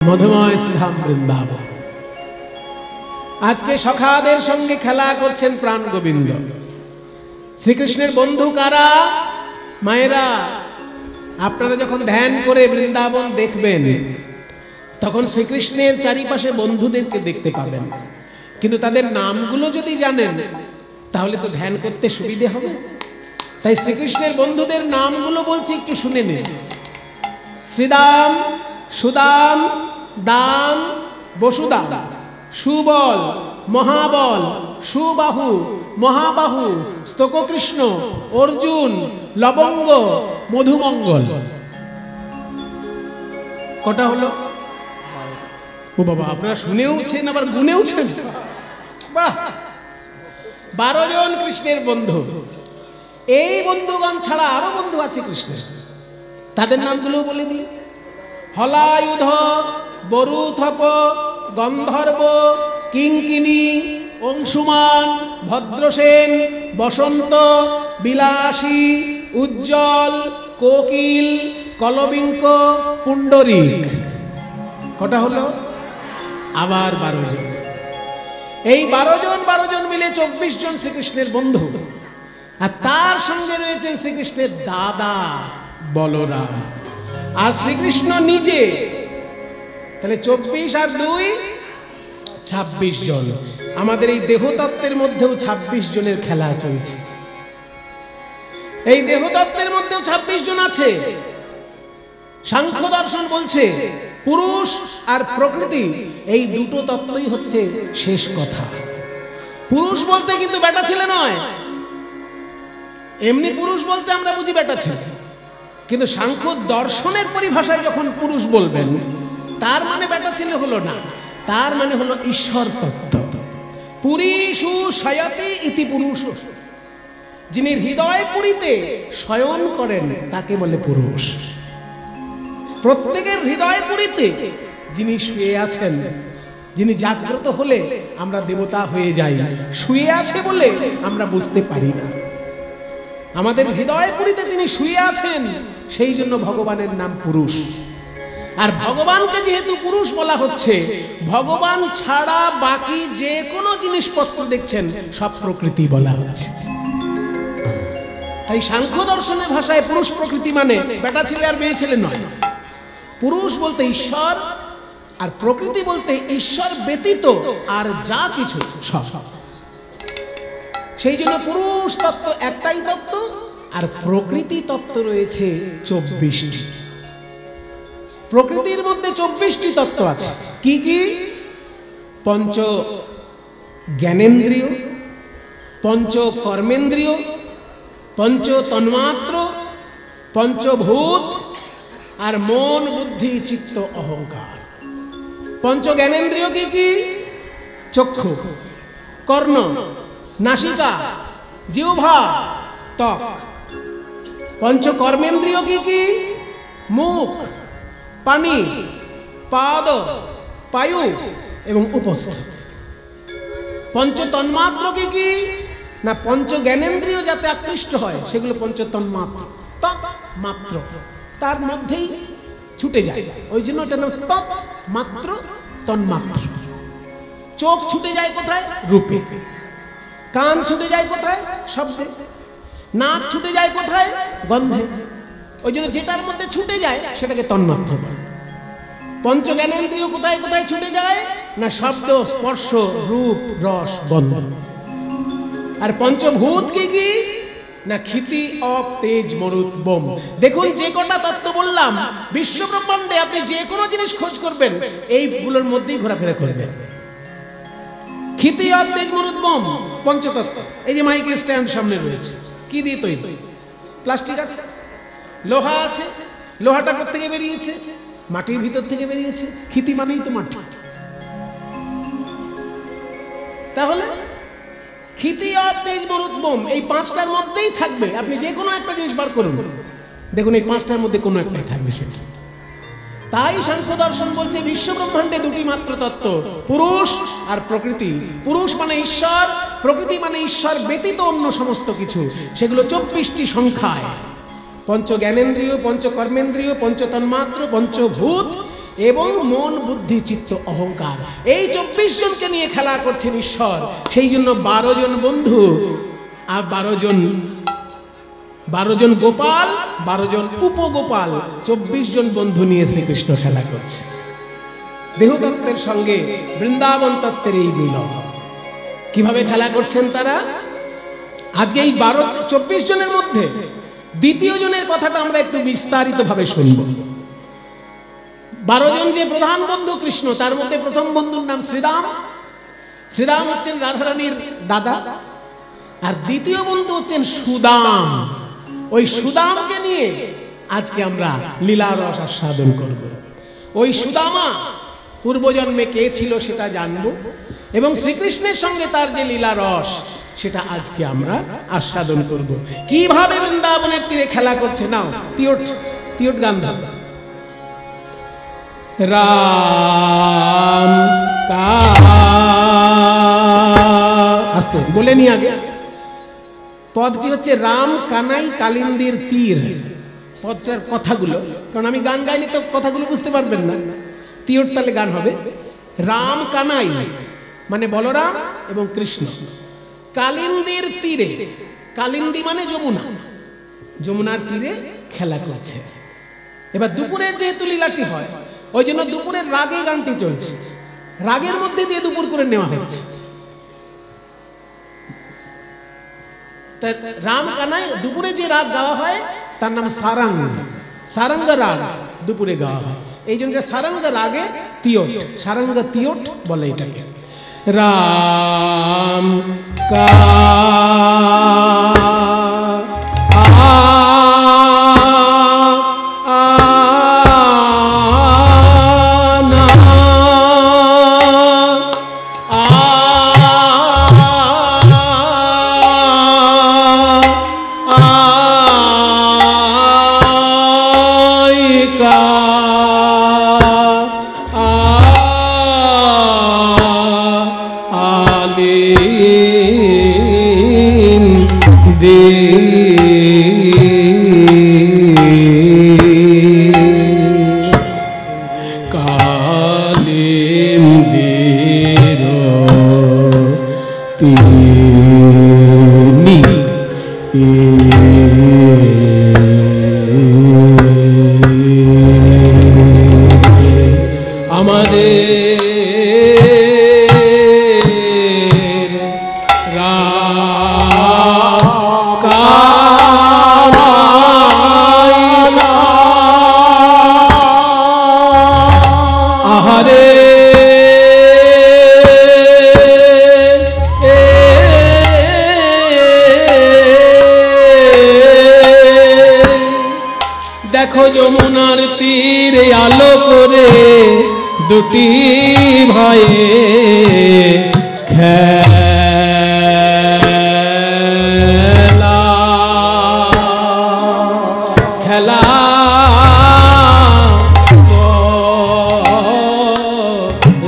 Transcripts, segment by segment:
মধুময় শ্রীধাম বৃন্দাবন। আজকে সখাদের সঙ্গে খেলা করছেন প্রাণ গোবিন্দ। শ্রীকৃষ্ণের বন্ধু কারা? মায়েরা। আপনারা যখন ধ্যান করে বৃন্দাবন দেখবেন তখন শ্রীকৃষ্ণের চারিপাশে বন্ধুদেরকে দেখতে পাবেন, কিন্তু তাদের নামগুলো যদি জানেন তাহলে তো ধ্যান করতে সুবিধে হবে। তাই শ্রীকৃষ্ণের বন্ধুদের নামগুলো বলছি, একটু শুনে নিন। শ্রীদাম, সুদাম, দাম, বসুদাম, সুবল, মহাবল, সুবাহু, মহাবাহু, স্তককৃষ্ণ, অর্জুন, লবঙ্গ, মধুমঙ্গল। কটা হলো? ও বাবা, আপনারা শুনেওছেন আবার গুনেওছেন। বাহ, 12 জন কৃষ্ণের বন্ধু। এই বন্ধুগণ ছাড়া আরো বন্ধু আছে কৃষ্ণের, তাদের নামগুলো বলে দিই। হলায়ুধ, বরুথপ, গন্ধর্ব, কিঙ্কিনী, অংশুমান, ভদ্রসেন, বসন্ত, বিলাসী, উজ্জ্বল, কোকিল, কলবিঙ্ক, পুণ্ডরিক। কটা হলো? আবার 12 জন। এই 12 জন মিলে 24 জন শ্রীকৃষ্ণের বন্ধু। আর তার সঙ্গে রয়েছে শ্রীকৃষ্ণের দাদা বলরাম আর শ্রীকৃষ্ণ নিজে। তাহলে 24 আর 2 26 জন। আমাদের এই দেহতত্ত্বের মধ্যেও 26 জনের খেলা চলছে। এই দেহতত্ত্বের মধ্যেও 26 জন আছে। সাংখ্য দর্শন বলছে পুরুষ আর প্রকৃতি এই দুটো তত্ত্বই হচ্ছে শেষ কথা। পুরুষ বলতে কিন্তু বেটা ছেলে নয়। এমনি পুরুষ বলতে আমরা বুঝি বেটা ছেলে, কিন্তু সাংখ্য দর্শনের পরিভাষায় যখন পুরুষ বলবেন তার মানে বেটা ছেলে হলো না, তার মানে হলো ঈশ্বর তত্ত্ব। পুরীষু শয়তি ইতি পুরুষ। যিনি হৃদয় পুরীতে শয়ন করেন তাকে বলে পুরুষ। প্রত্যেকের হৃদয় পুরীতে যিনি শুয়ে আছেন, যিনি জাগ্রত হলে আমরা দেবতা হয়ে যাই, শুয়ে আছে বলে আমরা বুঝতে পারি না। আমাদের হৃদয় পুরীতে তিনি শুয়ে আছেন, সেই জন্য ভগবানের নাম পুরুষ। আর ভগবানকে যেহেতু পুরুষ বলা হচ্ছে, ভগবান ছাড়া বাকি যে কোনো জিনিসপত্র দেখছেন সব প্রকৃতি বলা হচ্ছে। তাই সাংখ্য দর্শনের ভাষায় পুরুষ প্রকৃতি মানে বেটা ছেলে আর মেয়ে ছেলে নয়। পুরুষ বলতে ঈশ্বর, আর প্রকৃতি বলতে ঈশ্বর ব্যতীত আর যা কিছু সব। সেই জন্য পুরুষ তত্ত্ব একটাই তত্ত্ব, আর প্রকৃতি তত্ত্ব রয়েছে 24টি। প্রকৃতির মধ্যে 24টি তত্ত্ব আছে। কি কি? পঞ্চ জ্ঞানেন্দ্রিয়, পঞ্চ কর্মেন্দ্রিয়, পঞ্চ তন্মাত্র, পঞ্চভূত, আর মন, বুদ্ধি, চিত্ত, অহংকার। পঞ্চ জ্ঞানেন্দ্রিয় কি কি? চক্ষু, কর্ণ, নাসিকা, জিহ্বা, ত্বক। পঞ্চ কর্মেন্দ্রিয় কি কি? মুখ, পানি, পাদ, পায়ু এবং উপস্থ। পঞ্চ তন্মাত্র কি কি? না, পঞ্চ জ্ঞানেন্দ্রিয় যাতে আকৃষ্ট হয় সেগুলো পঞ্চ তন্মাত্র। ত্বক মাত্র, তার মধ্যেই ছুটে যায়, ওই জন্য এটা নাম ত্বক মাত্র, তন্মাত্র। চোখ ছুটে যায় কোথায়? রূপে। কান ছুটে যায় কোথায়? শব্দে। নাক ছুটে যায় কোথায়? গন্ধে। ওই জন্য যেটার মধ্যে ছুটে যায় সেটাকে তন্মাত্র বলে। পঞ্চ জ্ঞানেন্দ্রিয় কোথায় কোথায় ছুটে যায়? না, শব্দ, স্পর্শ, রূপ, রস, গন্ধ। আর পঞ্চভূত কি কি? না, ক্ষিতি, অপ, তেজ, মরুত, বোম। দেখুন, যে কটা তত্ত্ব বললাম, বিশ্ব ব্রহ্মাণ্ডে আপনি যে কোনো জিনিস খোঁজ করবেন এইগুলোর মধ্যেই ঘোরাফেরা করবেন। ক্ষিতি, অপ, তেজ, মরুত, বোম পঞ্চতত্ত্ব। এই যে মাইকের স্ট্যান্ড সামনে রয়েছে, কি দিয়ে তৈরি? প্লাস্টিক আছে, লোহা আছে। লোহাটা কোথা থেকে বেরিয়েছে? মাটির ভিতর থেকে বেরিয়েছে। ক্ষিতি মানেই তো মাটি। তাহলে ক্ষিতি, অপ, তেজ, মরুত, বোম এই 5টার মধ্যেই থাকবে। আপনি যে কোনো একটা জিনিস বার করুন, দেখুন এই 5টার মধ্যে কোনো একটাই থাকবে সেটা। তাই সাংখ্য দর্শন বলছে বিশ্ব ব্রহ্মাণ্ডে 2টি মাত্র তত্ত্ব, পুরুষ আর প্রকৃতি। পুরুষ মানে ঈশ্বর, প্রকৃতি মানে ঈশ্বর ব্যতীত অন্য সমস্ত কিছু। সেগুলো 24টি সংখ্যায়। পঞ্চ জ্ঞানেন্দ্রিয়, পঞ্চ কর্মেন্দ্রিয়, পঞ্চ তন্মাত্র, পঞ্চভূত এবং মন বুদ্ধি চিত্ত অহংকার, এই 24 জনকে নিয়ে খেলা করছেন ঈশ্বর। সেই জন্য 12 জন বন্ধু আর 12 জন গোপাল, 12 জন উপগোপাল, 24 জন বন্ধু নিয়ে শ্রীকৃষ্ণ খেলা করছে। দেহতত্ত্বের সঙ্গে বৃন্দাবন তত্ত্বের এই মিলন। কিভাবে খেলা করছেন তারা? আজকে এই 24 জনের মধ্যে দ্বিতীয় জনের কথাটা আমরা একটু বিস্তারিতভাবে শুনব। 12 জন যে প্রধান বন্ধু কৃষ্ণ, তার মধ্যে প্রথম বন্ধুর নাম শ্রীরাম। শ্রীরাম হচ্ছেন রাধারানীর দাদা। আর দ্বিতীয় বন্ধু হচ্ছেন সুদাম। ওই সুদামকে নিয়ে আজকে আমরা লীলা রস আস্বাদন করব। ওই সুদামা পূর্বজন্মে কে ছিল সেটা জানবো, এবং শ্রীকৃষ্ণের সঙ্গে তার যে লীলা রস সেটা আজকে আমরা আস্বাদন করব। কিভাবে বৃন্দাবনের তীরে খেলা করছে, নাও তিয়ট গান দাও। রাম আস্তে বলে নি আগে। পদটি হচ্ছে রাম কানাই কালিন্দির তীর। পদটার কথাগুলো, কারণ আমি গান গাইনি তো কথাগুলো বুঝতে পারবেন না। তিয়ট তালে গান হবে। রাম কানাই মানে বলরাম এবং কৃষ্ণ কালিন্দির তীরে, কালিন্দি মানে যমুনা, যমুনার তীরে খেলা করছে। এবার দুপুরের যেহেতু লীলাটি হয়, ওই জন্য দুপুরের রাগে গানটি চলছে, রাগের মধ্যে দিয়ে দুপুর করে নেওয়া হচ্ছে। রাম কানাই দুপুরে যে রাগ গাওয়া হয় তার নাম সারাঙ্গ, সারাঙ্গ রাগ দুপুরে গাওয়া হয়। এই জন্য সারাঙ্গ রাগে তিয়ট, সারাঙ্গ তিয়ট বলে এটাকে। রাম কা যমুনার তীরে আলো করে দুটি ভাইয়ে খেলা খেলা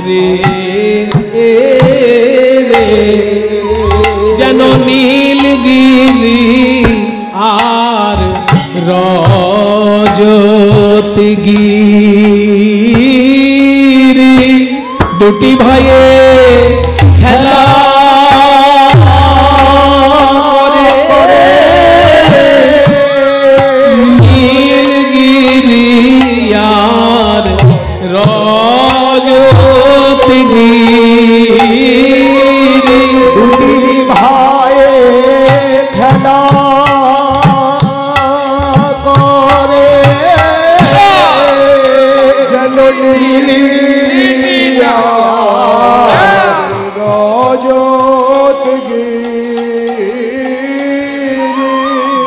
রে যেন নীলগিরি আর রজতগিরি দুটি ভাইয়ে খেলা নীলগিরি আর রজতগিরি দুটি ভাইয়ে খেলা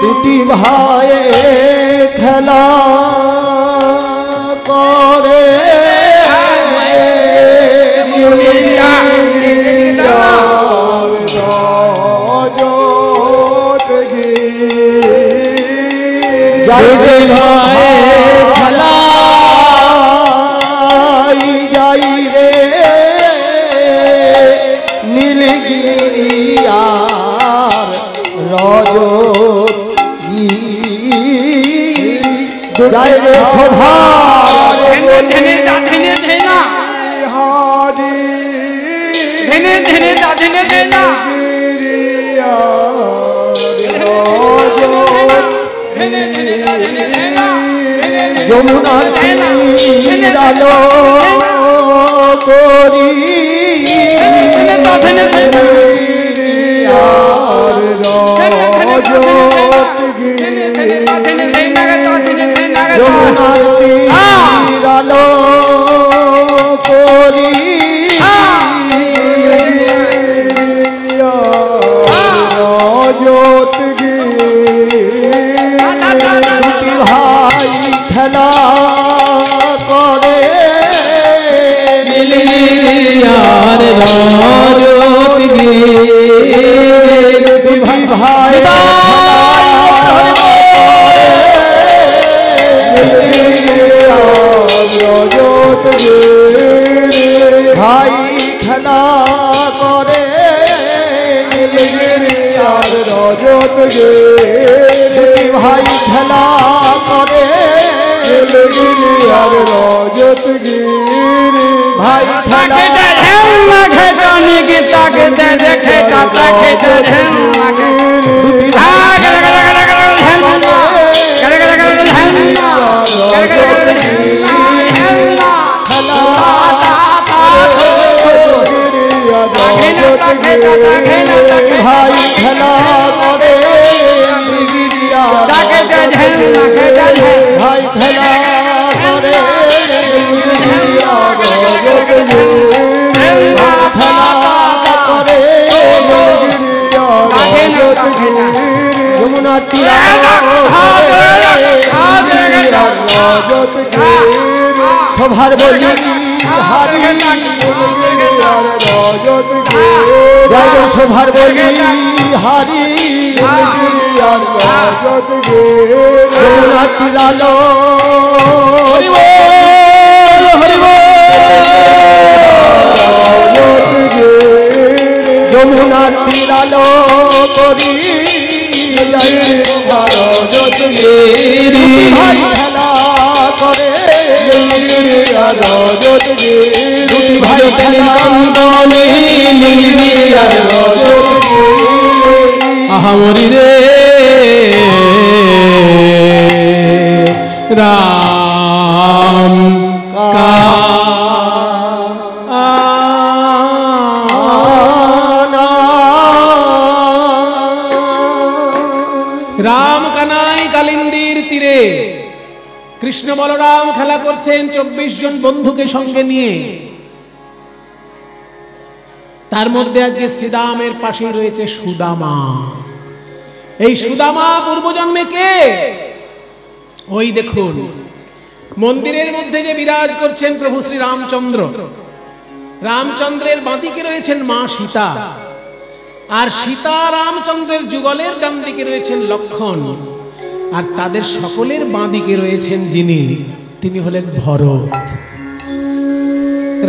দুটি ভাইয়ে খেলা করে খেলা যাই রে নীলগিরি আর রজত জয় রে শোভা ধেনে ধেনে দা ধেনে ধেনা যমুনার তীরালো করি যমুনার তীরালো করি ভাই খেলা করে আর ভাই ভাই খেলা করে আর রজত গে ভাই খেলা করে আর রজত গে ভাই খেলা ভাই খেলা করে ভাই খেলা করে যমুনা সভার বলি সভার বলি হারি যমুনা তীরালো যমুনা তীরালো করি ভাই খেলা করে ভাই খেলা আহামরি রে রাম রাম কানাই কালিন্দির তীরে কৃষ্ণ বলরাম খেলা করছেন 24 জন বন্ধুকে সঙ্গে নিয়ে। তার মধ্যে আজকে শ্রীরামের পাশে রয়েছে সুদামা। এই সুদামা পূর্বজন্মে কে? ওই দেখুন মন্দিরের মধ্যে যে বিরাজ করছেন প্রভু শ্রী রামচন্দ্র। রামচন্দ্রের বাঁদিকে রয়েছেন মা সীতা, আর সীতা রামচন্দ্রের যুগলের ডান দিকে রয়েছেন লক্ষ্মণ, আর তাদের সকলের বাঁদিকে রয়েছেন যিনি, তিনি হলেন ভরত।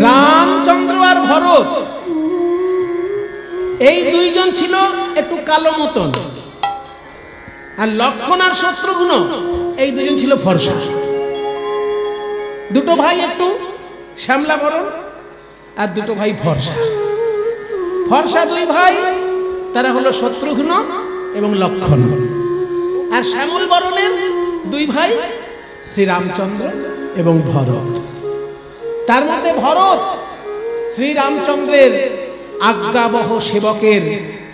রামচন্দ্র আর ভরত এই দুইজন ছিল একটু কালো মতন, আর লক্ষ্মণ আর শত্রুঘ্ন এই দুজন ছিল ফর্সা। দুটো ভাই একটু শ্যামলা বরণ, আর দুটো ভাই ফর্সা। ফর্সা দুই ভাই, তারা হলো শত্রুঘ্ন এবং লক্ষ্মণ। আর শ্যামল বরণের দুই ভাই শ্রীরামচন্দ্র এবং ভরত। তার মধ্যে ভরত শ্রীরামচন্দ্রের আজ্ঞাবহ সেবকের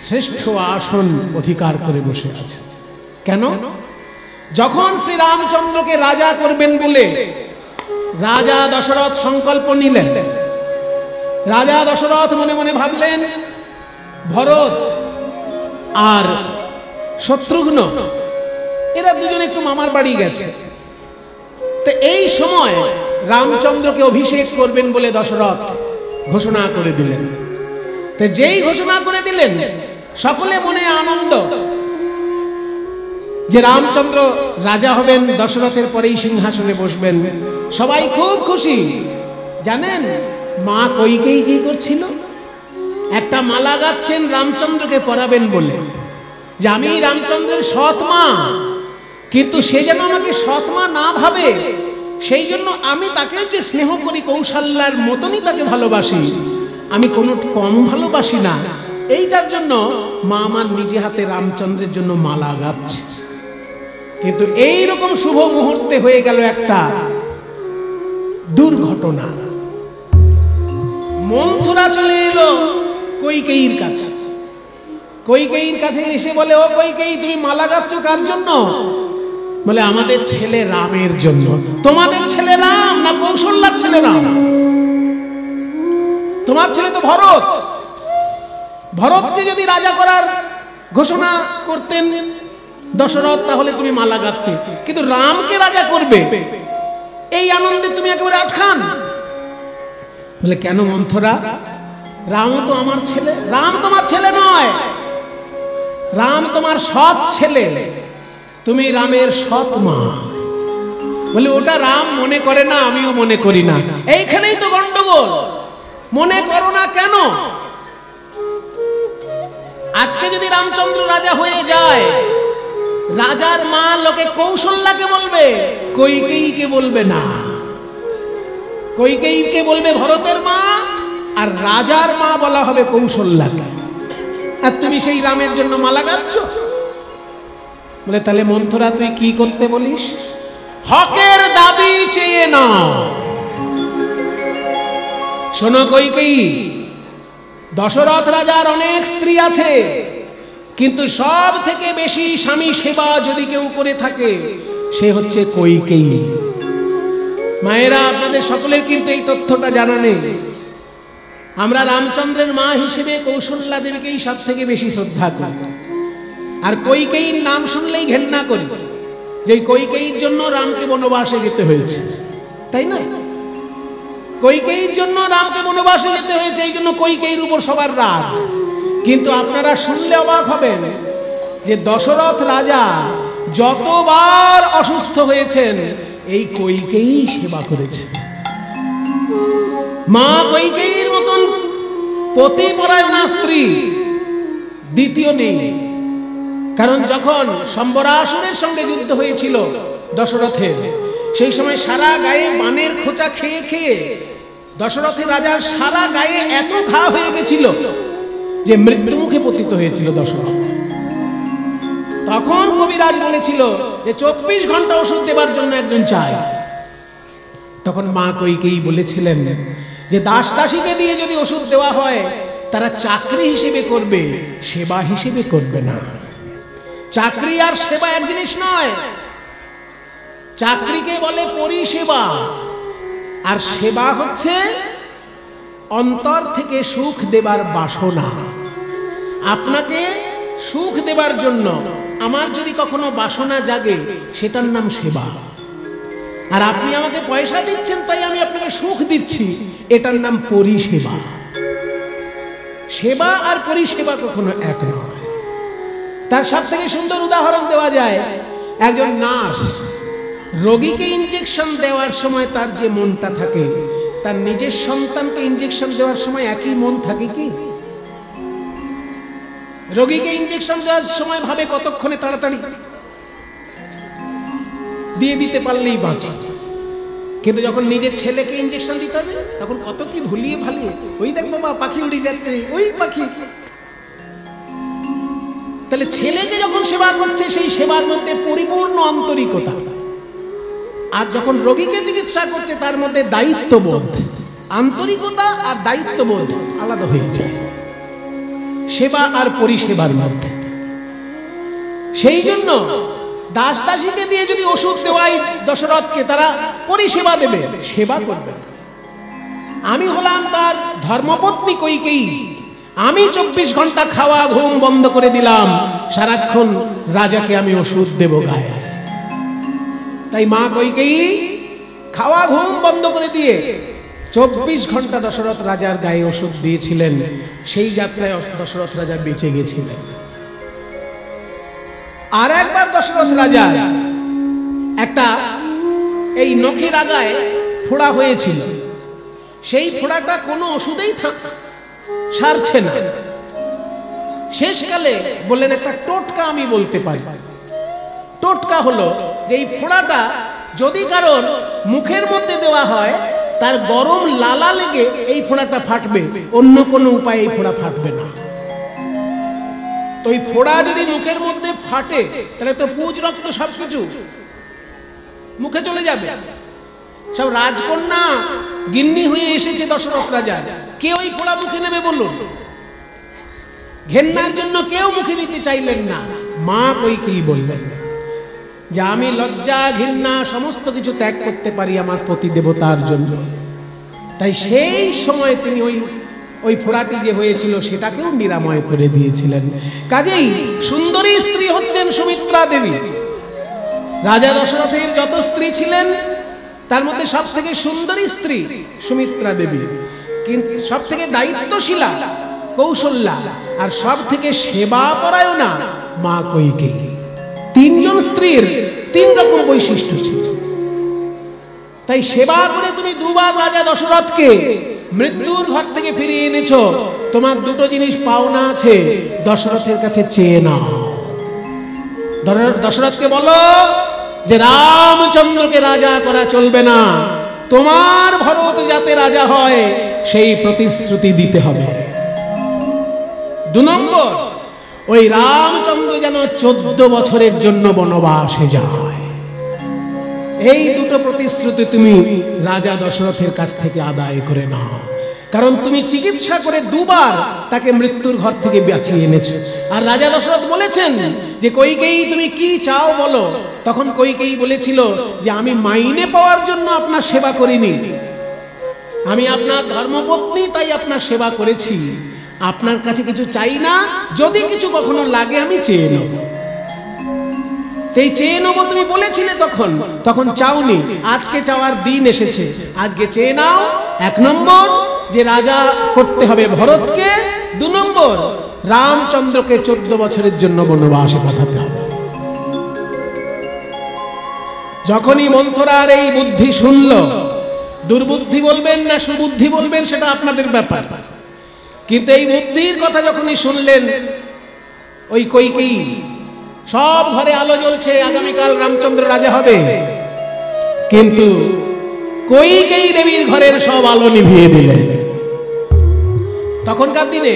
শ্রেষ্ঠ আসন অধিকার করে বসে আছে। কেন? যখন শ্রীরামচন্দ্রকে রাজা করবেন বলে রাজা দশরথ সংকল্প নিলেন, রাজা দশরথ মনে মনে ভাবলেন ভরত আর শত্রুঘ্ন এরা দুজন একটু মামার বাড়ি গেছে, তো এই সময় রামচন্দ্রকে অভিষেক করবেন বলে দশরথ ঘোষণা করে দিলেন। তো যেই ঘোষণা করে দিলেন সকলে মনে আনন্দ যে রামচন্দ্র রাজা হবেন, দশরথের পরেই সিংহাসনে বসবেন, সবাই খুব খুশি। জানেন মা কইকেয়ী কি করছিল? একটা মালা গাচ্ছেন রামচন্দ্রকে পরাবেন বলে, যে আমি রামচন্দ্রের সৎ মা, কিন্তু সে যেন আমাকে সৎ মা না ভাবে, সেই জন্য আমি তাকে যে স্নেহ করি কৌশল্যার মতনই তাকে ভালোবাসি, আমি কোনো কম ভালোবাসি না, এইটার জন্য মা আমার নিজে হাতে রামচন্দ্রের জন্য মালা গাচ্ছে। কিন্তু এই রকম শুভ মুহূর্তে হয়ে গেল একটা দুর্ঘটনা। মন্থরা চলে এলো কৈকেয়ীর কাছে। কৈকেয়ীর কাছে এসে বলে, ও কৈকেয়ী, তুমি মালা গাচ্ছ কার জন্য? বলে, আমাদের ছেলে রামের জন্য। তোমাদের ছেলে রাম না কৌশল্যার ছেলে রাম? তোমার ছেলে তো ভরত। ভরতকে যদি রাজা করার ঘোষণা করতেন দশরথ, তাহলে তুমি মালা গাঁথতে, কিন্তু রামকে রাজা করবে এই আনন্দে তুমি একেবারে আটখান। বলে, কেন মন্থরা? রাম তো আমার ছেলে। রাম তোমার ছেলে নয়, রাম তোমার সৎ ছেলে, তুমি রামের সৎ মা। বলে, ওটা রাম মনে করে না, আমিও মনে করি না। এইখানেই তো গন্ডগোল। মনে করো না কেন? আজকে যদি রামচন্দ্র রাজা হয়ে যায়, রাজার মা লোকে কৌশল্যাকে বলবে, কৈকেয়ীকে বলবে না। কৈকেয়ীকে বলবে ভরতের মা, আর রাজার মা বলা হবে কৌশল্যাকে। আর তুমি সেই রামের জন্য মালা গাচ্ছ। বলে, তাহলে মন্থরা তুই কি করতে বলিস? হকের দাবি চেয়ে নাও। শোনো কৈকেয়ী, দশরথ রাজার অনেক স্ত্রী আছে, কিন্তু সব থেকে বেশি স্বামী সেবা যদি কেউ করে থাকে, সে হচ্ছে কৈকেয়ী। মায়েরা, আপনাদের সকলের কিন্তু এই তথ্যটা জানা নেই। আমরা রামচন্দ্রের মা হিসেবে কৌশল্যা দেবীকেই সব থেকে বেশি শ্রদ্ধা করি, আর কৈকেয়ীর নাম শুনলেই ঘেন্না করি, যে কৈকেয়ীর জন্য রামকে বনবাসে যেতে হয়েছে, তাই না? কৈকেয়ীর জন্য রামকে বনবাসে যেতে হয়েছে, এই জন্য কৈকেয়ীর উপর সবার রাগ। কিন্তু আপনারা শুনলে অবাক হবেন যে দশরথ রাজা যতবার অসুস্থ হয়েছেন, এই কৈকেয়ী সেবা করেছে। মা কৈকেয়ীর মতন পতিপরায়ণা স্ত্রী দ্বিতীয় নেই। কারণ যখন সম্বরাসুরের সঙ্গে যুদ্ধ হয়েছিল দশরথের, সেই সময় সারা গায়ে বানের খোঁচা খেয়ে খেয়ে দশরথের রাজার সারা গায়ে এত ঘা হয়ে গেছিল যে মৃত্যুমুখে পতিত হয়েছিল দশরথ। তখন কবিরাজ বলেছিল যে 24 ঘন্টা ওষুধ দেবার জন্য একজন চাই। তখন মা কৈকেয়ী বলেছিলেন যে দাস দাসীকে দিয়ে যদি ওষুধ দেওয়া হয়, তারা চাকরি হিসেবে করবে, সেবা হিসেবে করবে না। চাকরি আর সেবা এক জিনিস নয়। চাকরিকে বলে পরিষেবা, আর সেবা হচ্ছে অন্তর থেকে সুখ দেবার বাসনা। আপনাকে সুখ দেবার জন্য আমার যদি কখনো বাসনা জাগে, সেটার নাম সেবা। আর আপনি আমাকে পয়সা দিচ্ছেন, তাই আমি আপনাকে সুখ দিচ্ছি, এটার নাম পরিষেবা। সেবা আর পরিষেবা কখনো এক নয়। তার সব থেকে সুন্দর উদাহরণ দেওয়া যায়, একজন নার্স রোগীকে ইনজেকশন দেওয়ার সময় তার যে মনটা থাকে, তার নিজের সন্তানকে ইনজেকশন দেওয়ার সময় একই মন থাকে কি? রোগীকে ইনজেকশন দেওয়ার সময় ভাবে কতক্ষণে তাড়াতাড়ি দিয়ে দিতে পারলেই বাঁচে, কিন্তু যখন নিজের ছেলেকে ইনজেকশন দিতে হবে তখন কত কি ভুলিয়ে ভালিয়ে, ওই দেখ বাবা পাখি উড়ে যাচ্ছে, ওই পাখি। তাহলে ছেলেকে যখন সেবা করছে, সেই সেবার মধ্যে পরিপূর্ণ আন্তরিকতা। আর যখন রোগীকে চিকিৎসা করছে, তার মধ্যে দায়িত্ববোধ। আন্তরিকতা আর দায়িত্ববোধ আলাদা হয়ে যায় সেবা আর পরিষেবার মধ্যে। সেই জন্য দাস দাসীকে দিয়ে যদি ওষুধ দেওয়াই দশরথকে, তারা পরিষেবা দেবে, সেবা করবে। আমি হলাম তার ধর্মপত্নী কৈকেয়ী, আমি 24 ঘন্টা খাওয়া ঘুম বন্ধ করে দিলাম, সারাক্ষণ রাজাকে আমি ওষুধ দেব গায়ে। তাই মা কৈকেয়ী খাওয়া ঘুম বন্ধ করে দিয়ে 24 ঘন্টা দশরথ রাজার গায়ে ওষুধ দিয়েছিলেন। সেই যাত্রায় দশরথ রাজা বেঁচে গেছিলেন। আর একবার দশরথ রাজার একটা এই নখের আগায় ফোড়া হয়েছিল। সেই ফোড়াটা কোনো ওষুধেই সারছে না। শেষকালে বললেন, একটা টোটকা আমি বলতে পারি। টোটকা হলো যে এই ফোড়াটা যদি কারোর মুখের মধ্যে দেওয়া হয়, তার গরম লালা লেগে এই ফোঁড়াটা ফাটবে, অন্য কোনো উপায়ে এই ফোঁড়া ফাটবে না। তো এই ফোঁড়া যদি মুখের মধ্যে ফাটে তাহলে তো পুজ রক্ত সবকিছু মুখে চলে যাবে। সব রাজকন্যা গিন্নি হয়ে এসেছে দশরথ রাজার, কেউ ওই ফোঁড়া মুখে নেবে বলুন? ঘেন্নার জন্য কেউ মুখে নিতে চাইলেন না। মা কইকেয়ী বললেন যে আমি লজ্জা ঘৃণা সমস্ত কিছু ত্যাগ করতে পারি আমার পতি দেবতার জন্য। তাই সেই সময় তিনি ওই ফোঁড়াটি যে হয়েছিল সেটাকেও নিরাময় করে দিয়েছিলেন। কাজেই সুন্দরী স্ত্রী হচ্ছেন সুমিত্রা দেবী। রাজা দশরথের যত স্ত্রী ছিলেন তার মধ্যে সব থেকে সুন্দরী স্ত্রী সুমিত্রা দেবী, কিন্তু সব থেকে দায়িত্বশীলা কৌশল্যা, আর সব থেকে সেবা পরায়ণা মা কইকেয়ী। তিনজন স্ত্রীর তিন রকম বৈশিষ্ট্য ছিল। তাই সেবা করে তুমি দুবার রাজা দশরথকে মৃত্যুর ঘর থেকে ফিরিয়ে এনেছো। তোমার দুটো জিনিস পাওনা আছে, দশরথের কাছে চেয়ে নাও। দশরথকে বলো যে রামচন্দ্রকে রাজা করা চলবে না, তোমার ভরত যাতে রাজা হয় সেই প্রতিশ্রুতি দিতে হবে। 2 নম্বর, ওই রামচন্দ্র যেন 14 বছরের জন্য বনবাসে যায়। এই দুটো প্রতিশ্রুতি তুমি রাজা দশরথের কাছ থেকে আদায় করে নাও। কারণ তুমি চিকিৎসা করে দুবার তাকে মৃত্যুর ঘর থেকে বাঁচিয়ে এনেছো। আর রাজা দশরথ বলেছেন যে কইকেয়ী তুমি কি চাও বলো। তখন কইকেয়ী বলেছিল যে আমি মাইনে পাওয়ার জন্য আপনার সেবা করিনি, আমি আপনার ধর্মপত্নী, তাই আপনার সেবা করেছি। আপনার কাছে কিছু চাই না, যদি কিছু কখনো লাগে আমি চেয়ে নেব। এই চেয়ে নেবো তুমি বলেছিলে তখন চাওনি, আজকে চাওয়ার দিন এসেছে, আজকে চেয়ে নাও। 1 নম্বর যে রাজা করতে হবে ভরতকে, 2 নম্বর রামচন্দ্রকে 14 বছরের জন্য বনবাসে পাঠাতে হবে। যখনই মন্থরার এই বুদ্ধি শুনল, দুর্বুদ্ধি বলবেন না সুবুদ্ধি বলবেন সেটা আপনাদের ব্যাপার, কিন্তু এই বুদ্ধির কথা যখনই শুনলেন ওই কইকেয়ী, সব ঘরে আলো জ্বলছে, আগামীকাল রামচন্দ্র রাজা হবে, কিন্তু কইকেয়ী দেবীর ঘরের সব আলো নিভিয়ে দিলেন। তখনকার দিনে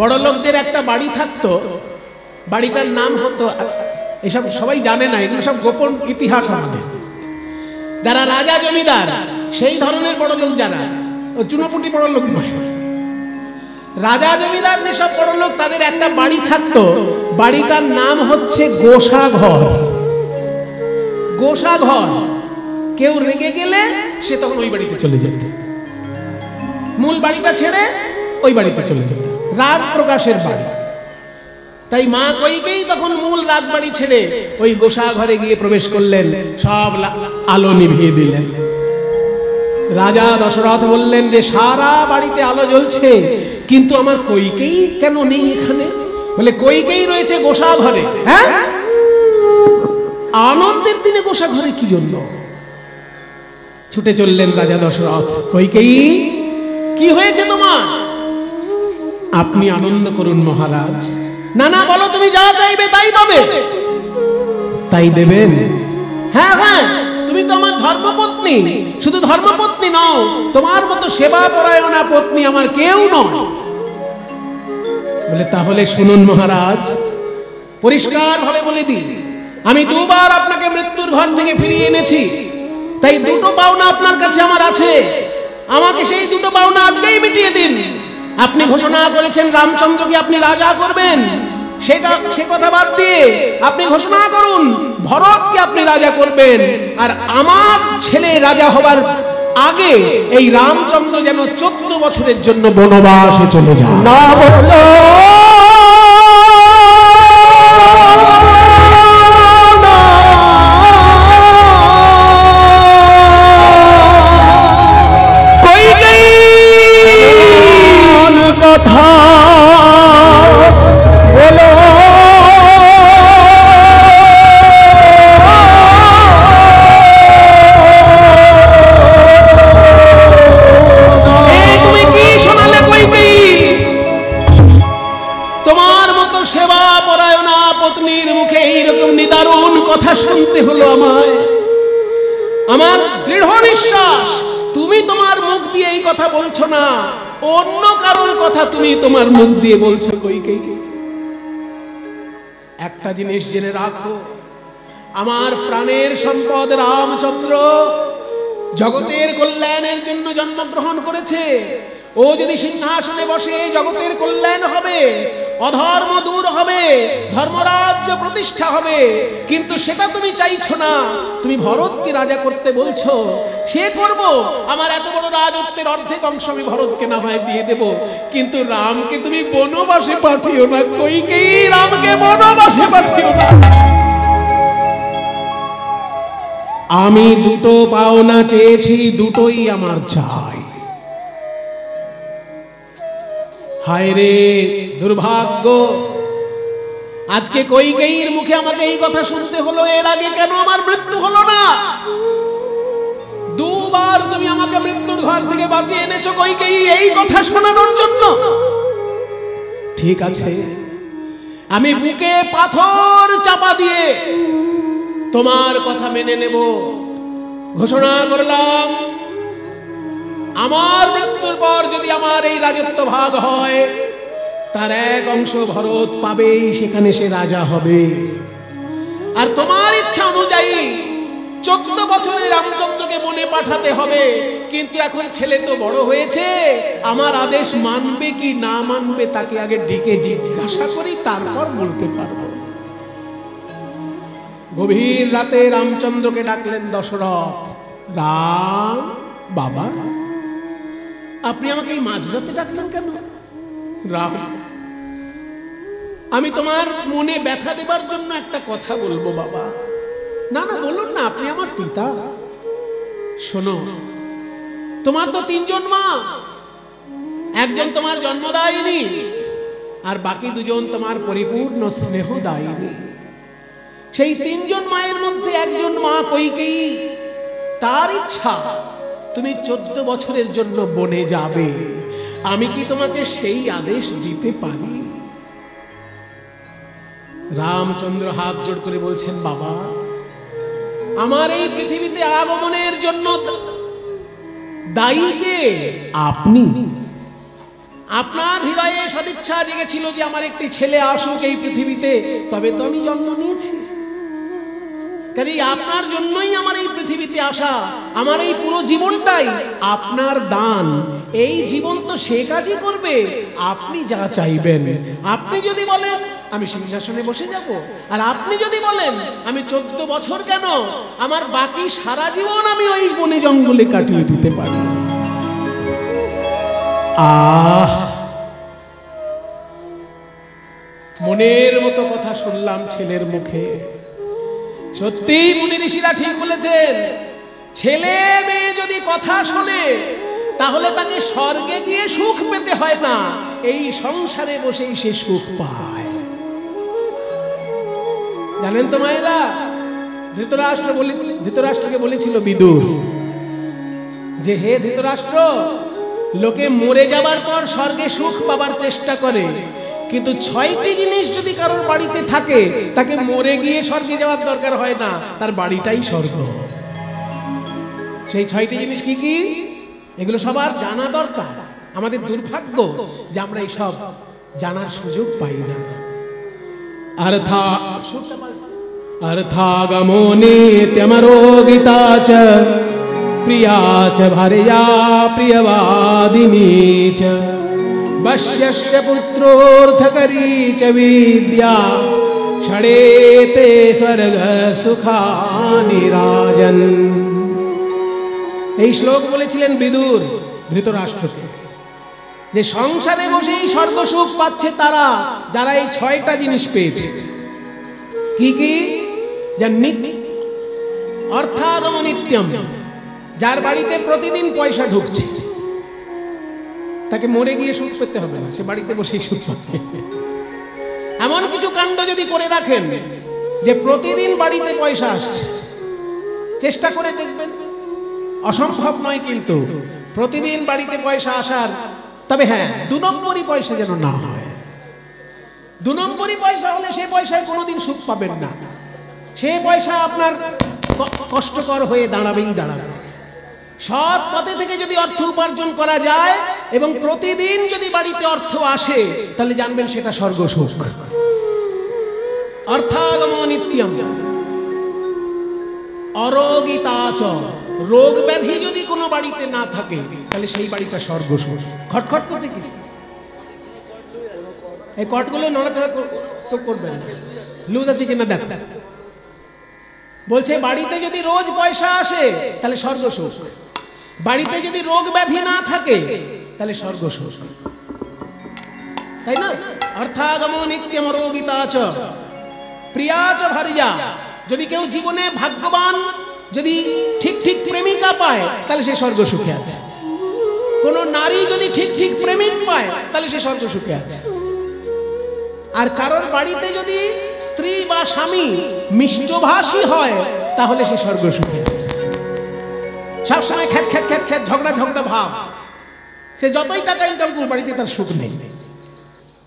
বড় লোকদের একটা বাড়ি থাকতো, বাড়িটার নাম হতো, এসব সবাই জানে না, এগুলো সব গোপন ইতিহাস আমাদের। যারা রাজা জমিদার সেই ধরনের বড় লোক, যারা চুনোপুটি বড় লোক নয়, রাজা জমিদার যেসব বড় লোক তাদের একটা বাড়ি থাকতো, বাড়িটার নাম হচ্ছে গোসাঘর। গোসাঘর, কেউ রেগে গেলে সে তখন ওই বাড়িতে চলে যেত, মূল বাড়িটা ছেড়ে ওই বাড়িতে চলে যেত, রাগ প্রকাশের বাড়ি। তাই মা কইকেয়ী তখন মূল রাজবাড়ি ছেড়ে ওই গোসাঘরে গিয়ে প্রবেশ করলেন, সব আলো নিভিয়ে দিলেন। রাজা দশরথ বললেন যে সারা বাড়িতে আলো জ্বলছে, কিন্তু আমার কইকেয়ী কেন নেই এখানে? বলে কইকেয়ী রয়েছে গোসাঘরে। হ্যাঁ, আনন্দের দিনে গোসাঘরে কি জন্য? ছুটে চললেন রাজা দশরথ, কইকেয়ী কি হয়েছে তোমার? আপনি আনন্দ করুন মহারাজ। না না, বলো তুমি যা চাইবে তাই পাবে। তাই দেবেন? হ্যাঁ হ্যাঁ, তুমি তো আমার ধর্মপত্নী, শুধু ধর্মপত্নী নও, তোমার মতো সেবা পরায়ণা পত্নী আমার কেউ নয়। বলে তাহলে শুনুন মহারাজ, পরিষ্কার ভাবে বলে দিই, আমি দুবার আপনাকে মৃত্যুর ঘর থেকে ফিরিয়ে এনেছি, তাই দুটো পাওনা আপনার কাছে আমার আছে, আমাকে সেই দুটো পাওনা আজকেই মিটিয়ে দিন। আপনি ঘোষণা করেছেন রামচন্দ্রকে আপনি রাজা করবেন, সে কথা বাদ দিয়ে আপনি ঘোষণা করুন ভরতকে আপনি রাজা করবেন, আর আমার ছেলে রাজা হবার আগে এই রামচন্দ্র যেন 14 বছরের জন্য বনবাসে চলে যায়। না বলো কথা বলো, তুমি কি শোনালে কইকেয়ী? কথা বলছো না, অন্য কারোর কথা তুমি তোমার মুখ দিয়ে বলছো কইকেয়ী। একটা জিনিস জেনে রাখো, আমার প্রাণের সম্পদ রামচন্দ্র জগতের কল্যাণের জন্য জন্মগ্রহণ করেছে। ও যদি সিংহাসনে বসে জগতের কল্যাণ হবে, অধর্ম দূর হবে, ধর্মরাজ্য প্রতিষ্ঠা হবে, কিন্তু সেটা তুমি চাইছো না। তুমি ভরতকে রাজা করতে বলছো, সে করব, আমার এত বড় রাজত্বের অর্ধেক অংশ আমি ভরতকে না হয় দিয়ে দেব, কিন্তু রামকে তুমি বনবাসে পাঠিও না কইকেয়ী, রামকে বনবাসে পাঠিও না। আমি দুটো পাওনা চেয়েছি, দুটোই আমার চাই। হায় রে দুর্ভাগ্য, আজকে কইকেয়ীর মুখে আমাকে এই কথা শুনতে হলো। এর আগে কেন আমার মৃত্যু হলো না? দুবার তুমি আমাকে মৃত্যুর ঘর থেকে বাঁচিয়ে এনেছো কইকেয়ী, এই কথা শোনানোর জন্য। ঠিক আছে, আমি বুকে পাথর চাপা দিয়ে তোমার কথা মেনে নেব। ঘোষণা করলাম, আমার মৃত্যুর পর যদি আমার এই রাজত্ব ভাগ হয়, তার এক অংশ ভরত পাবেই, সেখানে সে রাজা হবে। আর তোমার ইচ্ছা অনুযায়ী 14 বছরে রামচন্দ্রকে বনে পাঠাতে হবে, কিন্তু এখন ছেলে তো বড় হয়েছে, আমার আদেশ মানবে কি না মানবে তাকে আগে ডেকে জিজ্ঞাসা করি, তারপর বলতে পারবো। গভীর রাতে রামচন্দ্রকে ডাকলেন দশরথ। রাম বাবা, আপনি আমাকে এই মাঝরাতে ডাকলেন কেন? রাম, আমি তোমার মনে ব্যথা দেবার জন্য একটা কথা বলবো বাবা। না না, বলুন না, আপনি আমার পিতা। শোনো, তোমার তো 3 জন মা, একজন তোমার জন্মদায়িনী, আর বাকি 2 জন তোমার পরিপূর্ণ স্নেহদায়িনী। সেই 3 জন মায়ের মধ্যে একজন মা কইকেয়ী, তার ইচ্ছা তুমি 14 বছরের জন্য বনে যাবে। আমি কি তোমাকে সেই আদেশ দিতে পারি? রামচন্দ্র হাত জোড় করে বলছেন, বাবা, আমার এই পৃথিবীতে আগমনের জন্য দায়ী কে? আপনি। আপনার হৃদয়ে সদিচ্ছা জেগেছিল যে আমার একটি ছেলে আসুক এই পৃথিবীতে, তবে তো আমি জন্ম নিয়েছি। কাজেই আপনার জন্যই আমার এই পৃথিবীতে আসা, আমার এই পুরো জীবনটাই আপনার দান। এই জীবন তো সে কাজই করবে আপনি যা চাইবেন। আপনি যদি বলেন আমি সিংহাসনে বসে যাব, আর আপনি যদি বলেন আমি 14 বছর কেন, আমার বাকি সারা জীবন আমি ওই বনে জঙ্গলে কাটিয়ে দিতে পারি। মনের মতো কথা শুনলাম ছেলের মুখে। সত্যি মুনি ঋষিরা ঠিক বলেছেন, ছেলে মেয়ে যদি কথা শোনে তাহলে তাকে স্বর্গে গিয়ে সুখ পেতে হয় না, এই সংসারে বসেই সে সুখ পায়। জানেন তো মায়েরা, ধৃতরাষ্ট্রকে বলেছিল বিদুর যে, হে ধৃতরাষ্ট্র, লোকে মরে যাবার পর স্বর্গে সুখ পাবার চেষ্টা করে, কিন্তু 6টি জিনিস যদি কারোর বাড়িতে থাকে তাকে মরে গিয়ে স্বর্গে যাওয়ার দরকার হয় না, তার বাড়িটাই স্বর্গ। সেই 6টি জিনিস কি কি? এগুলো সবার জানা দরকার। আমাদের দুর্ভাগ্য যে আমরা এই সব জানার সুযোগ পাই না। अर्थागमो नित्यमरोगिता च प्रिया च भार्या प्रियवादिनी च वश्यस्य पुत्रोऽर्थकरी च विद्या षडेते स्वर्ग सुखानि राजन्। এই শ্লোক বলেছিলেন বিদুর ধৃতরাষ্ট্রকে, যে সংসারে বসেই স্বর্গসুখ পাচ্ছে তারা যারা এই 6টা জিনিস পেয়েছে। কি কি? অর্থাগম নিত্যম, যার বাড়িতে প্রতিদিন পয়সা ঢুকছে, তাকে মরে গিয়ে সুখ পেতে হবে না, সে বাড়িতে বসেই সুখ পাবে। এমন কিছু কাণ্ড যদি করে রাখেন যে প্রতিদিন বাড়িতে পয়সা আসছে, চেষ্টা করে দেখবেন, অসম্ভব নয় কিন্তু প্রতিদিন বাড়িতে পয়সা আসার। তবে হ্যাঁ, 2 নম্বরই পয়সা যেন না হয়। 2 নম্বরই পয়সা হলে সে পয়সায় কোনোদিন সুখ পাবেন না, সে পয়সা আপনার কষ্টকর হয়ে দাঁড়াবেই দাঁড়াবে। সৎ পথে থেকে যদি অর্থ উপার্জন করা যায় এবং প্রতিদিন যদি বাড়িতে অর্থ আসে, তাহলে জানবেন সেটা স্বর্গসুখ। অর্থাগম নিত্যম অরোগিতাচ, রোগ ব্যাধি যদি কোনো বাড়িতে না থাকে তাহলে সেই বাড়িটা স্বর্গসুখ। খটখট করছে কি? এই কটগুলো নড়াচড়া তো করবেন, লুজ আছে কিনা দেখ। বলছে বাড়িতে যদি রোজ পয়সা আসে তাহলে স্বর্গসুখ, বাড়িতে যদি রোগ ব্যাধি না থাকে তাহলে স্বর্গসুখ, তাই না? অর্থাগম নিত্যম অরোগিতাচ প্রিয়াচ ভারিজা, যদি কেউ জীবনে ভাগ্যবান, যদি ঠিক ঠিক প্রেমিকা পায় তাহলে সে স্বর্গসুখে আছে। কোন নারী যদি ঠিক ঠিক প্রেমিক পায় তাহলে সে স্বর্গসুখে আছে। আর কারোর বাড়িতে যদি স্ত্রী বা স্বামী মিষ্টভাষী হয় তাহলে সে স্বর্গসুখে আছে। সবসময় খ্যাত খ্যাত খ্যাত খ্যাত ঝগড়া ঝগড়া ভাব, সে যতই টাকা ইনকাম করুক বাড়িতে তার সুখ নেই।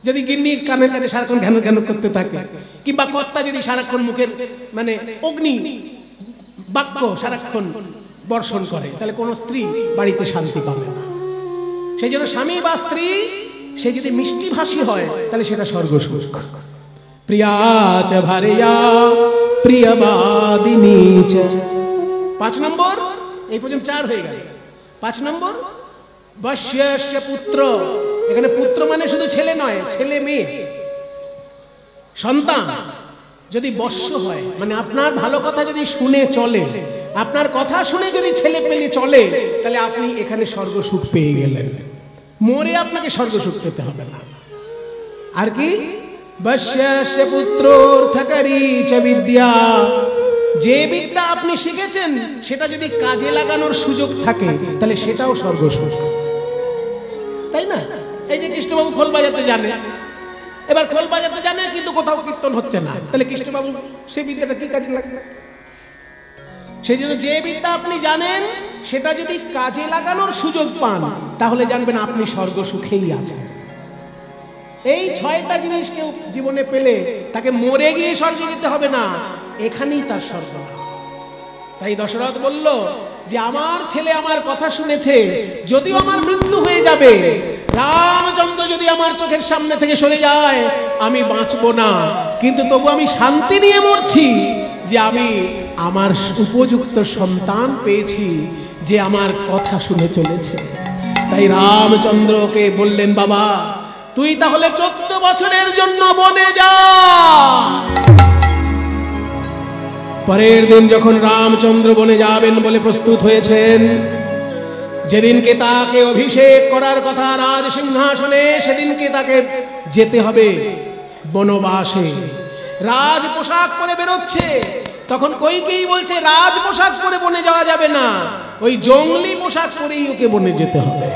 যদি গিন্নি কানের কাছে সারাক্ষণ ঘ্যান ঘ্যান করতে থাকে, কিংবা কর্তা যদি সারাক্ষণ মুখের মানে অগ্নি বাক্য সারাক্ষণ বর্ষণ করে, তাহলে কোনো স্ত্রী বাড়িতে শান্তি পাবে না। সেই জন্য স্বামী বা স্ত্রী সে যদি মিষ্টিভাষী হয় তাহলে সেটা স্বর্গসুখ। প্রিয়াচ ভারিয়া প্রিয়বাদিনী চ। 5 নম্বর, এই পর্যন্ত 4 হয়ে গেল। 5 নম্বর বশ্যস্য পুত্র। এখানে পুত্র মানে শুধু ছেলে নয়, ছেলে মেয়ে সন্তান যদি বশ্য হয়, মানে আপনার ভালো কথা যদি শুনে চলে, আপনার কথা শুনে যদি ছেলে পেলে চলে, তাহলে আপনি এখানে স্বর্গসুখ পেয়ে গেলেন। মরে আপনাকে স্বর্গসুখ পেতে হবে না। আর কি? বশ্যস্য পুত্রোর্থকরী চ বিদ্যা। যে বিদ্যা আপনি শিখেছেন সেটা যদি কাজে লাগানোর সুযোগ থাকে তাহলে সেটাও স্বর্গসুখ, তাই না? এই যে কৃষ্ণবাবু খোল বাজাতে জানে, এবার খোল বাজাতে জানে কিন্তু কোথাও কীর্তন হচ্ছে না, তাহলে কৃষ্ণবাবু সেই বিদ্যাটা কি কাজে লাগবে? সেই জন্য যে বিদ্যা আপনি জানেন সেটা যদি কাজে লাগানোর সুযোগ পান তাহলে জানবেন আপনি স্বর্গসুখেই আছেন। এই 6টা জিনিস কেউ জীবনে পেলে তাকে মরে গিয়ে স্বর্গে যেতে হবে না, এখানেই তার স্বর্গ। তাই দশরথ বলল যে আমার ছেলে আমার কথা শুনেছে, যদিও আমার মৃত্যু হয়ে যাবে, রামচন্দ্র যদি আমার চোখের সামনে থেকে সরে যায় আমি বাঁচবো না, কিন্তু তবু আমি শান্তি নিয়ে মরছি যে আমি আমার উপযুক্ত সন্তান পেয়েছি যে আমার কথা শুনে চলেছে। তাই রামচন্দ্রকে বললেন, বাবা তুই তাহলে 14 বছরের জন্য বনে যা। পরের দিন যখন রামচন্দ্র বনে যাবেন বলে প্রস্তুত হয়েছেন, যেদিনকে তাকে অভিষেক করার কথা রাজ সিংহাসনে, সেদিনকে তাকে যেতে হবে বনবাসে। রাজ পোশাক পরে বেরোচ্ছে, তখন কইকেয়ী বলছে রাজ পোশাক পরে বনে যাওয়া যাবে না, ওই জঙ্গলি পোশাক পরেই ওকে বনে যেতে হবে।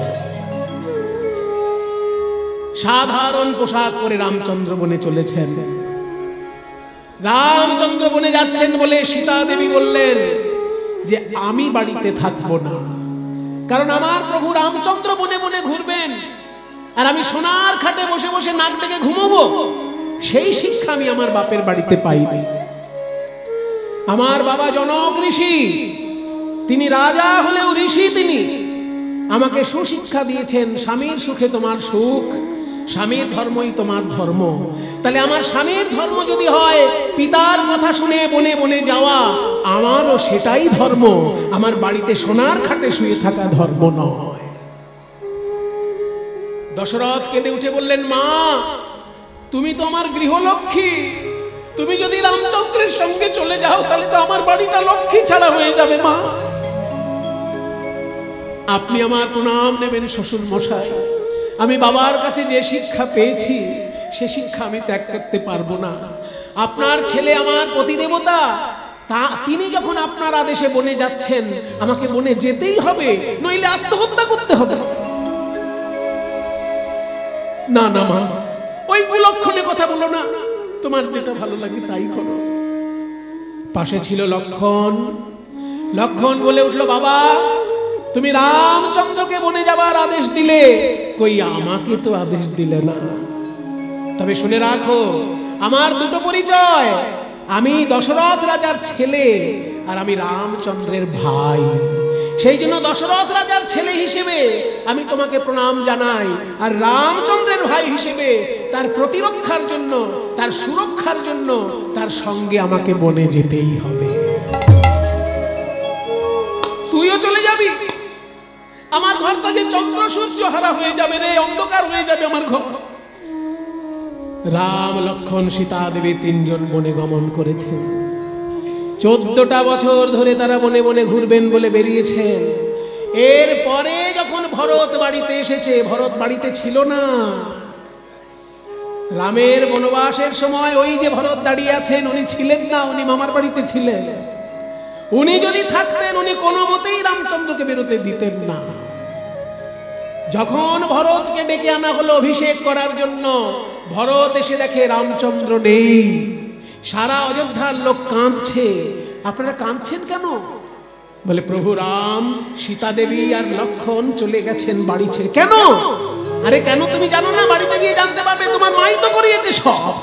সাধারণ পোশাক পরে রামচন্দ্র বনে চলেছেন। রামচন্দ্র বনে যাচ্ছেন বলে সীতা দেবী বললেন যে আমি বাড়িতে থাকবো না, কারণ আমার প্রভু রামচন্দ্র বনে বনে ঘুরবেন আর আমি সোনার খাটে বসে বসে নাক ডেকে ঘুমোবো, সেই শিক্ষা আমি আমার বাপের বাড়িতে পাইনি। আমার বাবা জনক ঋষি, তিনি রাজা হলেও ঋষি, তিনি আমাকে সুশিক্ষা দিয়েছেন, স্বামীর সুখে তোমার সুখ, স্বামীর ধর্মই তোমার ধর্ম। তাহলে আমার স্বামীর ধর্ম যদি হয় পিতার কথা শুনে বনে বনে যাওয়া, আমারও সেটাই ধর্ম, আমার বাড়িতে সোনার খাটে শুয়ে থাকা ধর্ম নয়। দশরথ কেঁদে উঠে বললেন, মা তুমি তো আমার গৃহলক্ষ্মী, তুমি যদি রামচন্দ্রের সঙ্গে চলে যাও তাহলে তো আমার বাড়িটা লক্ষ্মী ছাড়া হয়ে যাবে। মা আপনি আমার প্রণাম নেবেন শ্বশুর মশাই, আমি বাবার কাছে যে শিক্ষা পেয়েছি সে শিক্ষা আমি ত্যাগ করতে পারবো না। আপনার ছেলে আমার পতিদেবতা, তিনি যখন আপনার আদেশে বনে যাচ্ছেন আমাকে বনে যেতেই হবে, নইলে আত্মহত্যা করতে হবে। না না মা, ওই কুলক্ষণে কথা বলো না, তোমার যেটা ভালো লাগে তাই করো। পাশে ছিল লক্ষণ। লক্ষণ বলে উঠলো, বাবা তুমি রামচন্দ্রকে বনে যাবার আদেশ দিলে, কই আমাকে তো আদেশ দিলে না। তবে শুনে রাখো, আমার দুটো পরিচয়, আমি দশরথ রাজার ছেলে আর আমি রামচন্দ্রের ভাই। সেই জন্য দশরথ রাজার ছেলে হিসেবে আমি তোমাকে প্রণাম জানাই, আর রামচন্দ্রের ভাই হিসেবে তার প্রতিরক্ষার জন্য, তার সুরক্ষার জন্য তার সঙ্গে আমাকে বনে যেতেই হবে। তুইও চলে যাবি, আমার ঘরটা যে চন্দ্র সূর্য হারা হয়ে যাবে রে, অন্ধকার হয়ে যাবে আমার ঘর। রাম, লক্ষ্মণ, সীতা দেবী তিনজন বনে গমন করেছে। 14টা বছর ধরে তারা বনে বনে ঘুরবেন বলে বেরিয়েছেন। এরপরে যখন ভরত বাড়িতে এসেছে, ভরত বাড়িতে ছিল না। রামের বনবাসের সময় ওই যে ভরত দাঁড়িয়ে আছেন, উনি ছিলেন না, উনি মামার বাড়িতে ছিলেন। উনি যদি থাকতেন উনি কোনো মতেই রামচন্দ্রকে বেরোতে দিতেন না। যখন ভরতকে ডেকে আনা হলো অভিষেক করার জন্য, ভরত এসে দেখে রামচন্দ্র নেই। সারা অযোধ্যার লোক কাঁদছে। আপনারা কাঁদছেন কেন? বলে প্রভু রাম, সীতা দেবী আর লক্ষ্মণ চলে গেছেন বাড়ি ছেড়ে। কেন? আরে কেন তুমি জানো না? বাড়িতে গিয়ে জানতে পারবে, তোমার মাই তো করিয়েছে সব।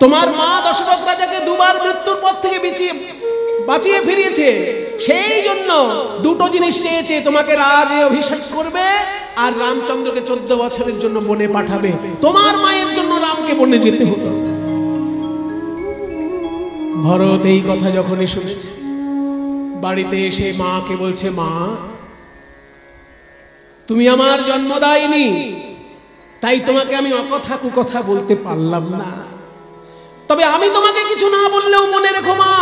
তোমার মা দশরথ রাজাকে দুবার মৃত্যুর পথ থেকে বাঁচিয়ে ফিরিয়েছে। সেই জন্য দুটো জিনিস চেয়েছে, তোমাকে রাজে অভিষেক করবে আর রামচন্দ্রকে 14 বছরের জন্য বনে পাঠাবে। তোমার মায়ের জন্য রামকে বনে যেতে হতো। ভরত এই কথা যখনই শুনেছে, বাড়িতে এসে মাকে বলছে, মা তুমি আমার জন্ম দাওনি, তাই তোমাকে আমি অকথা কুকথা বলতে পারলাম না। তবে আমি তোমাকে কিছু না বললেও মনে রেখো মা,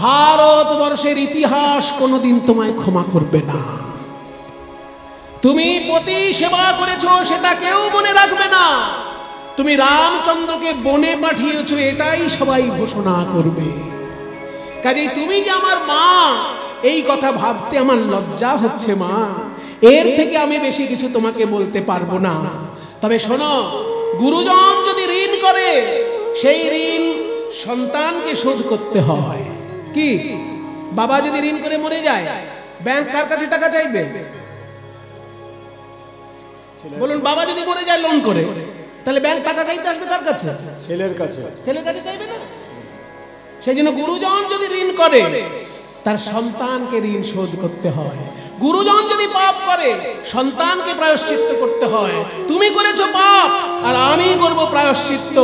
ভারতবর্ষের ইতিহাস কোনোদিন তোমায় ক্ষমা করবে না। তুমি পতি সেবা করেছো সেটা কেউ মনে রাখবে না। তুমি রামচন্দ্রকে বনে পাঠিয়েছো এটাই সবাই ঘোষণা করবে। কাজেই তুমি যে আমার মা, এই কথা ভাবতে আমার লজ্জা হচ্ছে মা। এর থেকে আমি বেশি কিছু তোমাকে বলতে পারবো না। তবে শোনো, গুরুজন যদি ঋণ করে সেই ঋণ সন্তানকে শোধ করতে হয়। কি, বাবা যদি ঋণ করে মরে যায়, ব্যাংক কার কাছে টাকা চাইবে? বলুন, বাবা যদি মরে যায় লোন করে, তাহলে ব্যাংক টাকা চাইতে আসবে কার কাছে? ছেলের কাছে। ছেলের কাছে চাইবে না? সেই জন্য গুরুজন যদি ঋণ করে তার সন্তানকে ঋণ শোধ করতে হয়। গুরুজন যদি পাপ করে সন্তানকে প্রায়শ্চিত্ত করতে হয়। তুমি করেছো পাপ আর আমি করব প্রায়শ্চিত্ত।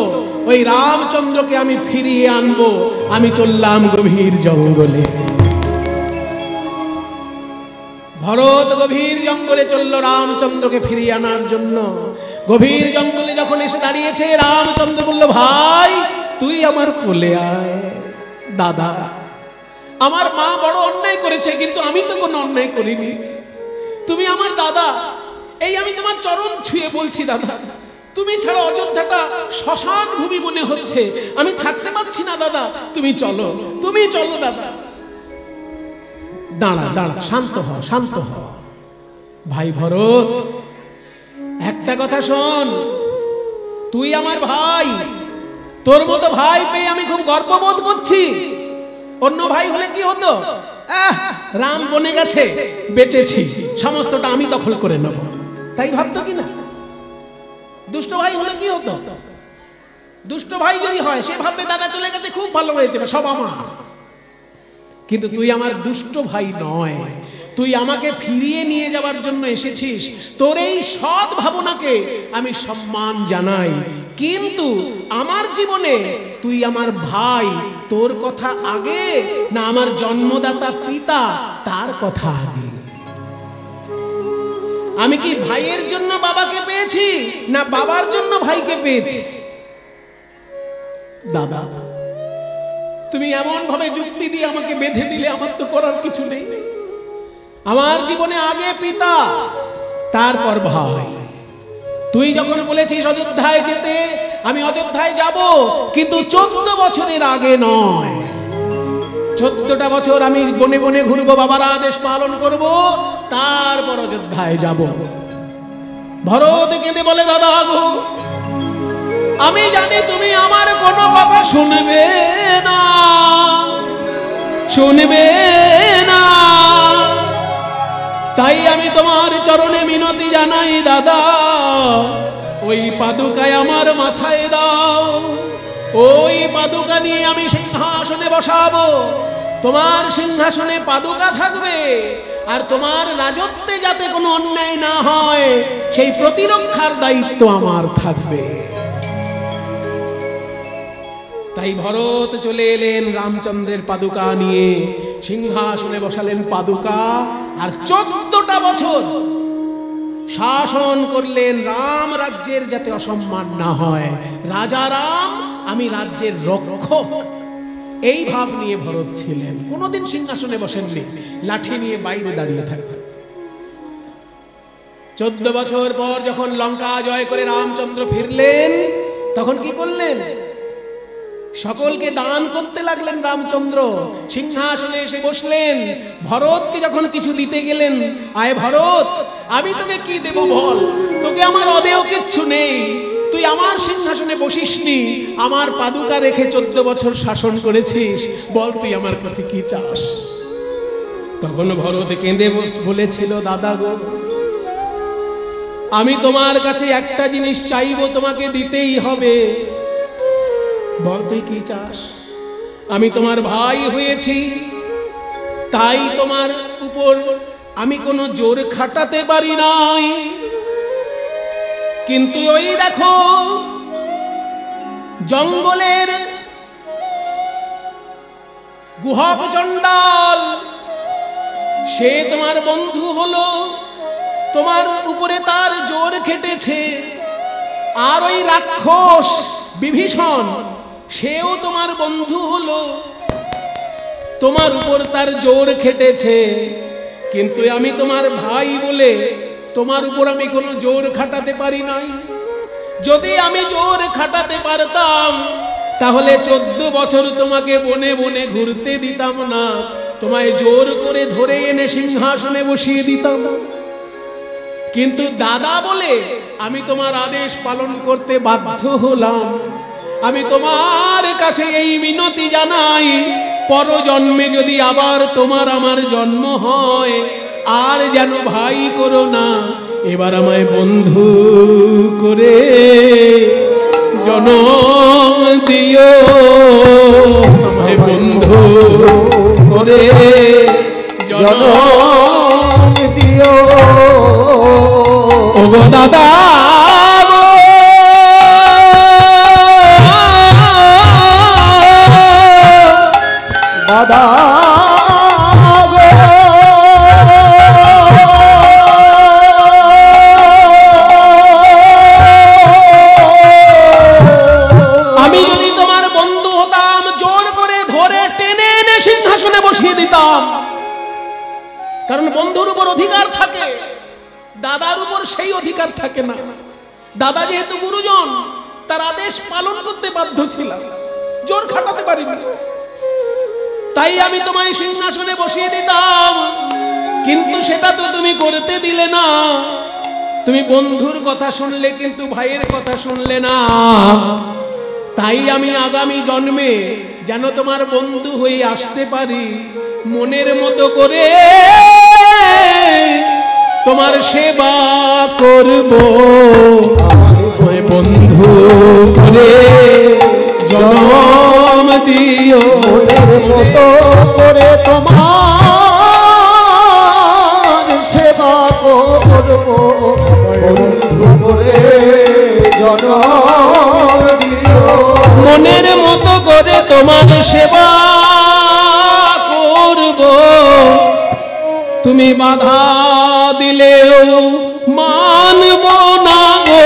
ওই রামচন্দ্রকে আমি ফিরিয়ে আনবো। আমি চললাম গভীর জঙ্গলে। ভরত গভীর জঙ্গলে চলল রামচন্দ্রকে ফিরিয়ে আনার জন্য। গভীর জঙ্গলে যখন এসে দাঁড়িয়েছে, রামচন্দ্র বলল, ভাই তুই আমার কোলে আয়। দাদা, আমার মা বড় অন্যায় করেছে, কিন্তু আমি তো কোনো অন্যায় করিনি। তুমি আমার দাদা, এই আমি তোমার চরণ ছুঁয়ে বলছি দাদা, তুমি ছাড়া অযোধ্যাটা শ্মশান ভূমি মনে হচ্ছে। আমি থাকতে পারছি না দাদা, তুমি চলো, তুমি চলো দাদা। দাঁড়া দাঁড়া, শান্ত হ, শান্ত হ। ভাই ভরত, একটা কথা শোন, তুই আমার ভাই, তোর মতো ভাই পেয়ে আমি খুব গর্ববোধ করছি। অন্য ভাই হলে কি হতো? রাম বনে গেছে, বেঁচেছি, সমস্তটা আমি দখল করে নেব, তাই ভাবতো কিনা? দুষ্ট ভাই হলে কি হতো? দুষ্ট ভাই যদি হয় সে ভাববে দাদা চলে গেছে, খুব ভালো হয়েছে, সব আমার। কিন্তু তুই আমার দুষ্ট ভাই নয়, তুই আমাকে ফিরিয়ে নিয়ে যাওয়ার জন্য এসেছিস। তোর এই সৎ ভাবনাকে আমি সম্মান জানাই, কিন্তু আমার জীবনে তুই আমার ভাই, তোর কথা আগে না আমার জন্মদাতা পিতা তার কথা আগে? আমি কি ভাইয়ের জন্য বাবাকে পেয়েছি না বাবার জন্য ভাইকে পেয়েছি? দাদা, তুমি এমন ভাবে যুক্তি দিয়ে আমাকে বেঁধে দিলে, আমার তো করার কিছু নেই। আমার জীবনে আগে পিতা, তারপর ভাই। তুই যখন বলেছিস অযোধ্যায় যেতে, আমি অযোধ্যায় যাব, কিন্তু 14 বছরের আগে নয়। 14টা বছর আমি বনে বনে ঘুরবো, বাবার আদেশ পালন করব, তারপর অযোধ্যায় যাব। ভরত কেঁদে বলে, দাদা গো, আমি জানি তুমি আমার কোনো কথা শুনবে না, শুনবে না, তাই আমি তোমার চরণে মিনতি জানাই দাদা, ওই পাদুকায় আমার মাথায় দাও, ওই পাদুকা নিয়ে আমি সিংহাসনে বসাবো, তোমার সিংহাসনে পাদুকা থাকবে, আর তোমার রাজত্বে যাতে কোনো অন্যায় না হয় সেই প্রতিরক্ষার দায়িত্ব আমার থাকবে। তাই ভরত চলে এলেন রামচন্দ্রের পাদুকা নিয়ে, সিংহাসনে বসালেন পাদুকা, আর 14টা বছর শাসন করলেন রাম রাজ্যের যাতে অসম্মান না হয়। রাজা রাম, আমি রাজ্যের রক্ষক, এই ভাব নিয়ে ভরত ছিলেন। কোনোদিন সিংহাসনে বসেননি, লাঠি নিয়ে বাইরে দাঁড়িয়ে থাকতেন। 14 বছর পর যখন লঙ্কা জয় করে রামচন্দ্র ফিরলেন, তখন কি করলেন? সকলকে দান করতে লাগলেন রামচন্দ্র। সিংহাসনে এসে বসলেন। ভরতকে যখন কিছু দিতে গেলেন, আয় ভরত, আমি তোকে কি দেব বল, তোকে আমার অদেয় কিচ্ছু নেই, তুই আমার সিংহাসনে বসিসনি, আমার পাদুকা রেখে 14 বছর শাসন করেছিস, বল তুই আমার কাছে কি চাস? তখন ভরত কেঁদে বলেছিল, দাদা গো, আমি তোমার কাছে একটা জিনিস চাইবো, তোমাকে দিতেই হবে, বল তুই কি চাস? আমি তোমার ভাই হয়েছি, তাই তোমার উপর আমি কোনো জোর খাটাতে পারি নাই, কিন্তু ওই দেখো জঙ্গলের গুহক চণ্ডাল, সে তোমার বন্ধু হলো, তোমার উপরে তার জোর খেটেছে, আর ওই রাক্ষস বিভীষণ, সেও তোমার বন্ধু হলো, তোমার উপর তার জোর খেটেছে, কিন্তু আমি তোমার ভাই বলে তোমার উপর আমি কোনো জোর খাটাতে পারি নাই। যদি আমি জোর খাটাতে পারতাম, তাহলে 14 বছর তোমাকে বনে বনে ঘুরতে দিতাম না, তোমায় জোর করে ধরে এনে সিংহাসনে বসিয়ে দিতাম। কিন্তু দাদা বলে আমি তোমার আদেশ পালন করতে বাধ্য হলাম। আমি তোমার কাছে এই মিনতি জানাই, পরজন্মে যদি আবার তোমার আমার জন্ম হয়, আর যেন ভাই করো না, এবার আমায় বন্ধু করে জনম দিও, আমায় বন্ধু করে জনম দিও। ও গো দাদা, দাদা আমি যদি তোমার বন্ধু হতাম, জোর করে ধরে টেনে এনে সিংহাসনে বসিয়ে দিতাম, কারণ বন্ধুর উপর অধিকার থাকে, দাদার উপর সেই অধিকার থাকে না। দাদা যেহেতু গুরুজন, তার আদেশ পালন করতে বাধ্য ছিলাম, জোর খাটাতে পারিনি, তাই আমি তোমায় সিংহাসনে বসিয়ে দিতাম, কিন্তু সেটা তো তুমি করতে দিলে না। তুমি বন্ধুর কথা শুনলে, কিন্তু ভাইয়ের কথা শুনলে না। তাই আমি আগামী জন্মে যেন তোমার বন্ধু হয়ে আসতে পারি, মনের মতো করে তোমার সেবা করব, বন্ধু করে জনম দিও, মনের মতো করে তোমার সেবা করব, বন্ধু করে জনম দিও, মনের মতো করে তোমার সেবা করব, তুমি বাধা দিলেও মানব না গো,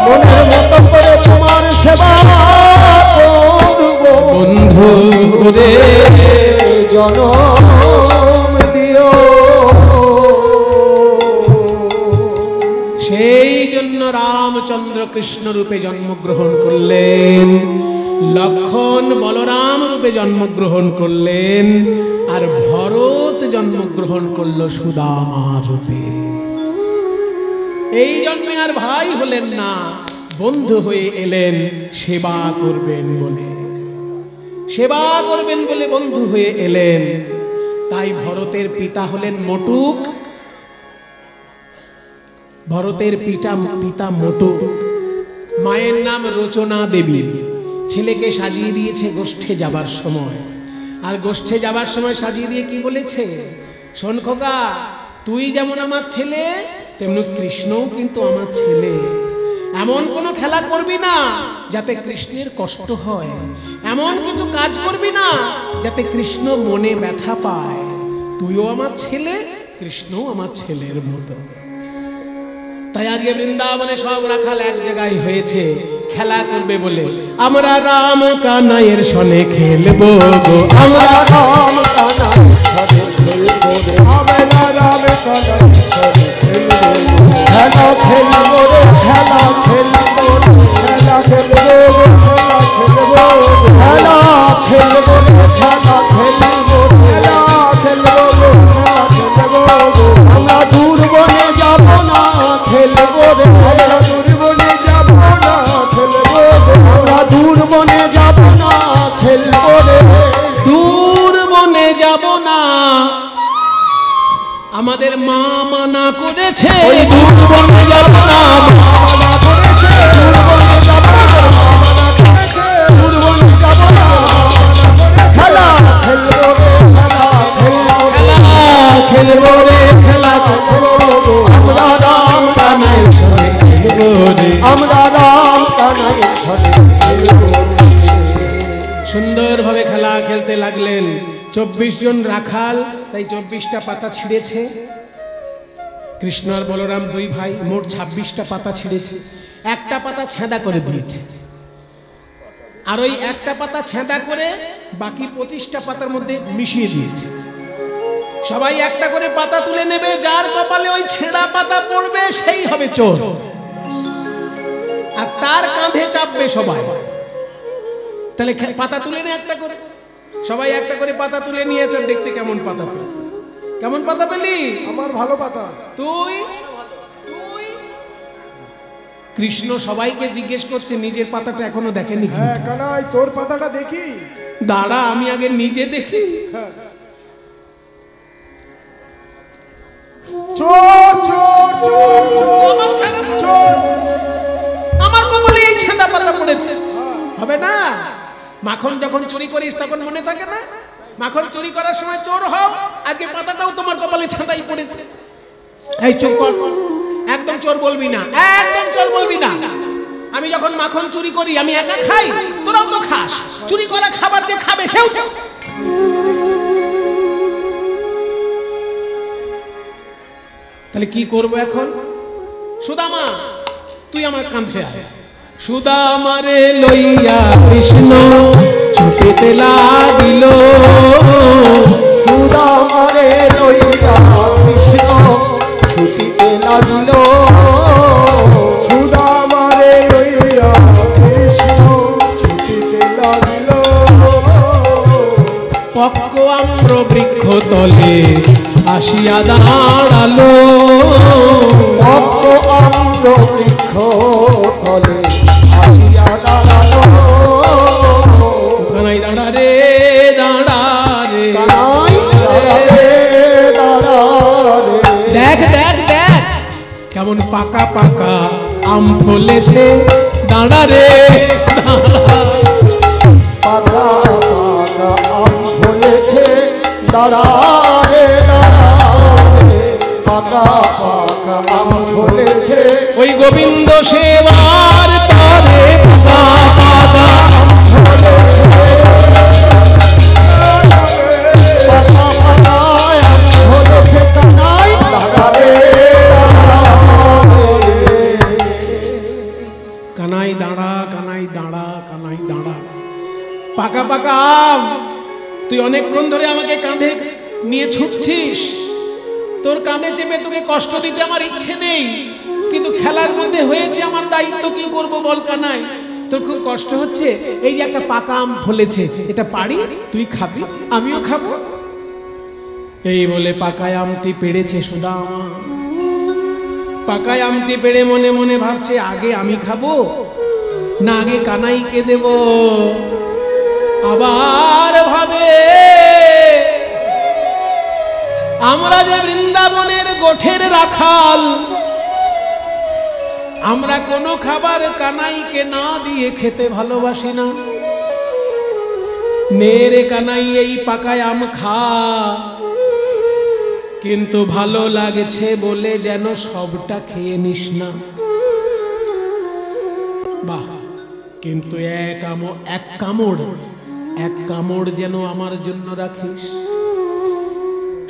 মনের মতো করে তোমার সেবা করব, বন্ধু করে জনম দিও। সেই জন্য রামচন্দ্র কৃষ্ণ রূপে জন্মগ্রহণ করলেন, লক্ষণ বলরাম রূপে জন্মগ্রহণ করলেন, আর ভরত জন্মগ্রহণ করল সুদামা রূপে। এই জন্মে আর ভাই হলেন না, বন্ধু হয়ে এলেন, সেবা করবেন বলে, সেবা করবেন বলে বন্ধু হয়ে এলেন। তাই ভরতের পিতা হলেন মটুক, ভরতের পিতা মটুক, মায়ের নাম রচনা দেবী। ছেলেকে সাজিয়ে দিয়েছে গোষ্ঠে যাবার সময়, আর গোষ্ঠে যাবার সময় সাজিয়ে দিয়ে কি বলেছে, শোন খোকা, তুই যেমন আমার ছেলে তেমনি কৃষ্ণও কিন্তু আমার ছেলে। এমন কোনো খেলা করবি না যাতে কৃষ্ণের কষ্ট হয়, এমন কিছু কাজ করবি না যাতে কৃষ্ণ মনে ব্যথা পায়। তুইও আমার ছেলে, কৃষ্ণও আমার ছেলের মতো। তাই আজকে বৃন্দাবনে সব রাখাল এক জায়গায় হয়েছে খেলা করবে বলে। আমরা রাম কানাইয়ের সনে খেলবো গো, আমরা রাম কানাই সনে খেলবো রে, আমরা রাম কানাই সনে খেলবো, খেলা খেলবো রে, খেলা খেলবো রে, খেলা খেলবো রে, খেলা খেলবো রে, খেলা খেলবো রে, খেলা খেলবো রে, খেলা খেলবো রে। আমরা দূর বনে যাব না খেলবো রে, আমরা দূর বনে যাব না খেলবো রে, আমরা দূর বনে যাব না খেলবো রে, দূর বনে যাব না। আমাদের মা মানা করেছে, ওই দূর বনে যাব না, মানা করেছে, দূর বনে যাব না, মানা করেছে, দূর বনে যাব না, খেলা খেলবো রে, খেলা খেলবো রে, খেলা খেলবো, আমরা রাম কানাই সনে খেলবো রে, আমরা রাম কানাই সনে খেলবো। সুন্দরভাবে খেলা খেলতে লাগলেন। 24 জন রাখাল, তাই 24টা পাতা ছিঁড়েছে। কৃষ্ণ আর বলরাম দুই ভাই মোট 26টা পাতা ছিঁড়েছে। একটা পাতা ছেঁদা করে দিয়েছে, আর ওই একটা পাতা ছেঁদা করে বাকি 25টা পাতার মধ্যে মিশিয়ে দিয়েছে। সবাই একটা করে পাতা তুলে নেবে, যার কপালে ওই ছেঁড়া পাতা পড়বে সেই হবে চোর, আর তার কাঁধে চাপবে সবাই। তাহলে পাতা তুলে নে একটা করে, সবাই একটা করে পাতা তুলে নিয়েছে, দেখছে কেমন পাতা পেল। কেমন পাতা পেলি? আমার ভালো পাতা। তুই কৃষ্ণ সবাইকে জিজ্ঞেস করছে, নিজের পাতাটা এখনো দেখেনি। হ্যাঁ কানাই, তোর পাতাটা দেখি। দাঁড়া, আমি আগে নিজে দেখি। চোর চোর চোর আমার ছেঁদা চোর, আমার কপালে এই ছেঁদা পাতা পড়েছে। হবে না? মাখন যখন চুরি করিস তখন মনে থাকে না? মাখন চুরি করার সময় চোর হও, আজকে পাতাটাও তোমার কপালে ছেঁদাই পড়েছে। এই চুপ কর, একদম চোর বলবি না, একদম চোর বলবি না। আমি যখন মাখন চুরি করি আমি একা খাই, তোরাও তো খাস। চুরি করা খাবার যে খাবে সেও তো। তাহলে কি করব এখন? সুদামা, তুই আমার কাঁধে আয়। সুদামারে লইয়া কৃষ্ণ ছুটিতে লাগিল, সুদামারে লইয়া কৃষ্ণ ছুটিতে লাগিল, সুদামারে লইয়া কৃষ্ণ ছুটিতে লাগিল, পক্ক আম্র বৃক্ষ তলে আসিয়া দাঁড়ালো, পক্ক আম্র বৃক্ষ তলে আসিয়া দাঁড়ালো, কানাই দাঁড়া রে, দাঁড়া রে, কানাই দাঁড়া রে, দাঁড়া রে, দেখ দেখ দেখ কেমন পাকা পাকা আম ফলেছে, দাঁড়া রে, পাকা পাকা আম ফলেছে, দাঁড়া রে, দাঁড়া রে, পাকা পাকা আম ফলেছে, ওই গোবিন্দ সেবার তরে পাকা পাকা আম পাকা পাকা আম ফলেছে, কানাই দাঁড়া রে, কানাই দাঁড়া, কানাই দাঁড়া, কানাই দাঁড়া। পাকা পাকা আম, তুই অনেকক্ষণ ধরে আমাকে কাঁধে নিয়ে ছুটছিস। তোর কাঁধে চেপে তোকে কষ্ট দিতে আমার ইচ্ছে নেই, কিন্তু খেলার মধ্যে হয়েছে আমার দায়িত্ব, কি করবো বল কানাই? তোর খুব কষ্ট হচ্ছে, এই যে একটা পাকা আম ফলেছে, এটা পারি, তুই খাবি, আমিও খাবো। এই বলে পাকায় আমটি পেড়েছে সুদামা। পাকায় আমটি পেড়ে মনে মনে ভাবছে, আগে আমি খাবো না আগে কানাইকে দেব? আবার ভাবে আমরা যে বৃন্দাবনের গোঠের রাখাল, আমরা কোনো খাবার কানাইকে না দিয়ে খেতে ভালোবাসি না। নেরে কানাই এই পাকায় আম খা, কিন্তু ভালো লাগছে বলে যেন সবটা খেয়ে নিস না। বাহ, কিন্তু এক কামড় যেন আমার জন্য রাখিস।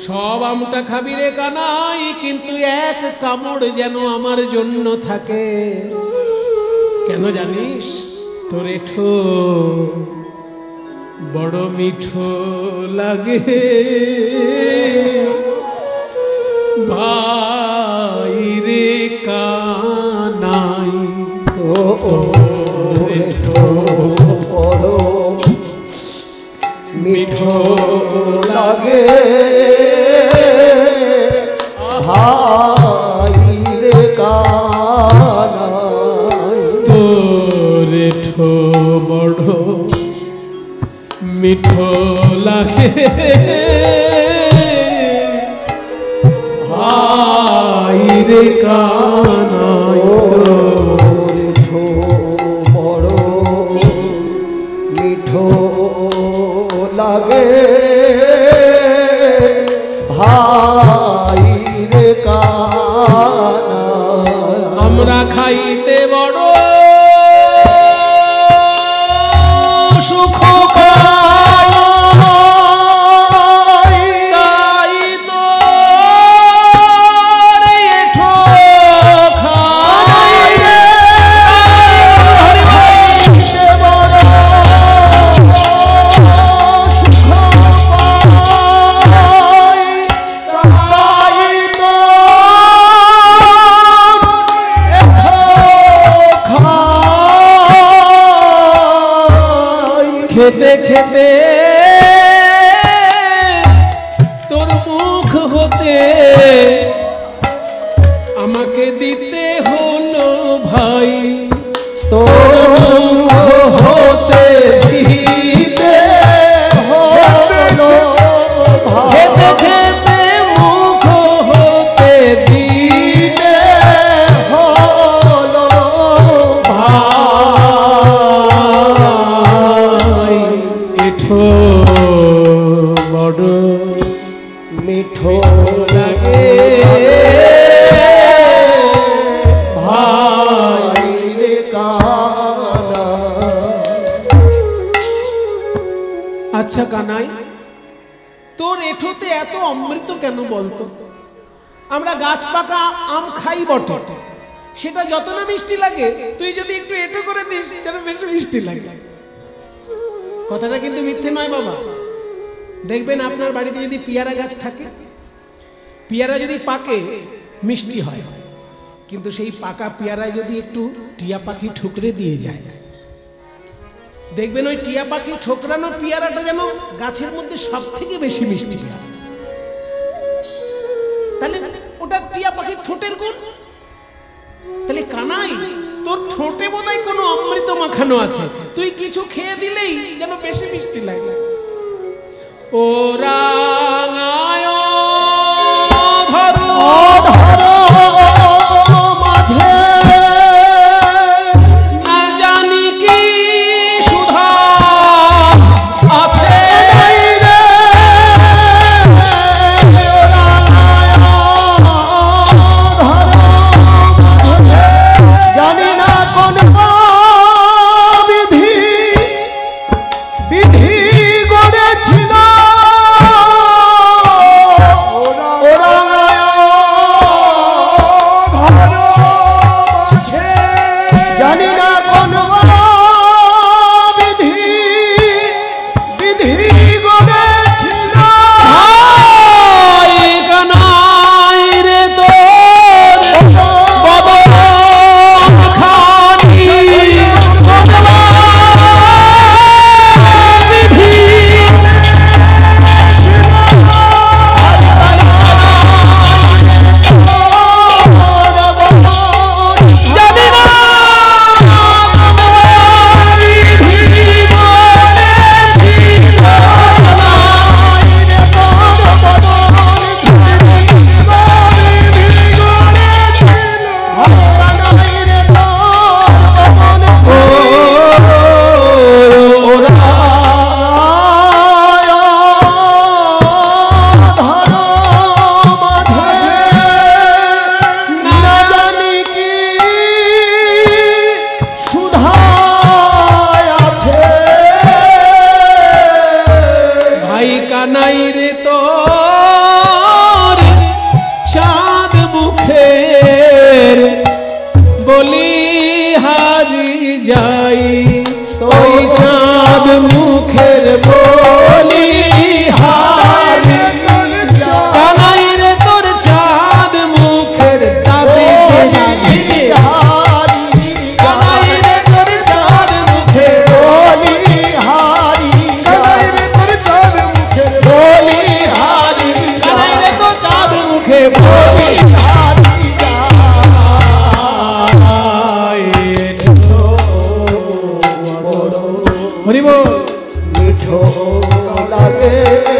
সব আমটা খাবি রে কানাই, কিন্তু এক কামড় যেন আমার জন্য থাকে। কেন জানিস? তোর এঠো বড় মিঠো লাগে ভাই রে কানাই। বড় মিঠো লাগে ভাই রে কানাই। তোর এঠো বড় মিঠো লাগে ভাই রে কানাই। বড় মিঠো লাগে ভাই রে কানাই। আমরা খাইতে বড় সুখ পাই, তাই তো এঠো খাই রে। খেতে খেতে তোর মুখ হতে আমাকে দিতে হলো ভাই। তোর মুখ হতে দিতে হলো খেতে খেতে মুখ হতে দিতে হলো ভাই। এঠো বড় মিঠো লাগে ভাই রে কানাই। আচ্ছা কানাই, তোর এঠোতে এত অমৃত কেন বলতো? আমরা গাছ পাকা আম খাই বটে, সেটা যত না মিষ্টি লাগে, তুই যদি একটু এঁটো করে দিস যেন বেশি মিষ্টি লাগে। কথাটা কিন্তু মিথ্যে নয় বাবা। দেখবেন আপনার বাড়িতে যদি পেয়ারা গাছ থাকে, পেয়ারা যদি পাকে মিষ্টি হয়, কিন্তু সেই পাকা পেয়ারায় যদি একটু টিয়া পাখি ঠুকরে দিয়ে যায়, দেখবেন ওই টিয়া পাখি ঠোকরানো পেয়ারাটা যেন গাছের মধ্যে সব থেকে বেশি মিষ্টি পেয়ারা। তাহলে ওটা টিয়া পাখির ঠোঁটের গুণ। তাহলে কানাই, তোর ঠোঁটে বোধহয় কোনো অমৃত মাখানো আছে, তুই কিছু খেয়ে দিলেই যেন বেশি মিষ্টি লাগে। ও রাঙায় ধরো মাঝে না জানি কি সুধা আছে রে জানি না কোন বিধি বিধি গড়েছিল জানি না কোন বিধি বিধি গড়েছিল কানাই রে তোর বদন খানি বিধি জানি না যাই ওই চাঁদ মুখের বলি হারি কানাই রে তোর চাঁদ মুখের দাবি কানাই রে তোর চাঁদ মুখের বলি হারি কানাই রে তোর চাঁদ মুখের বলি হারি কানাই রে তোর চাঁদ মুখে বলি হরি বল মিঠো লাগে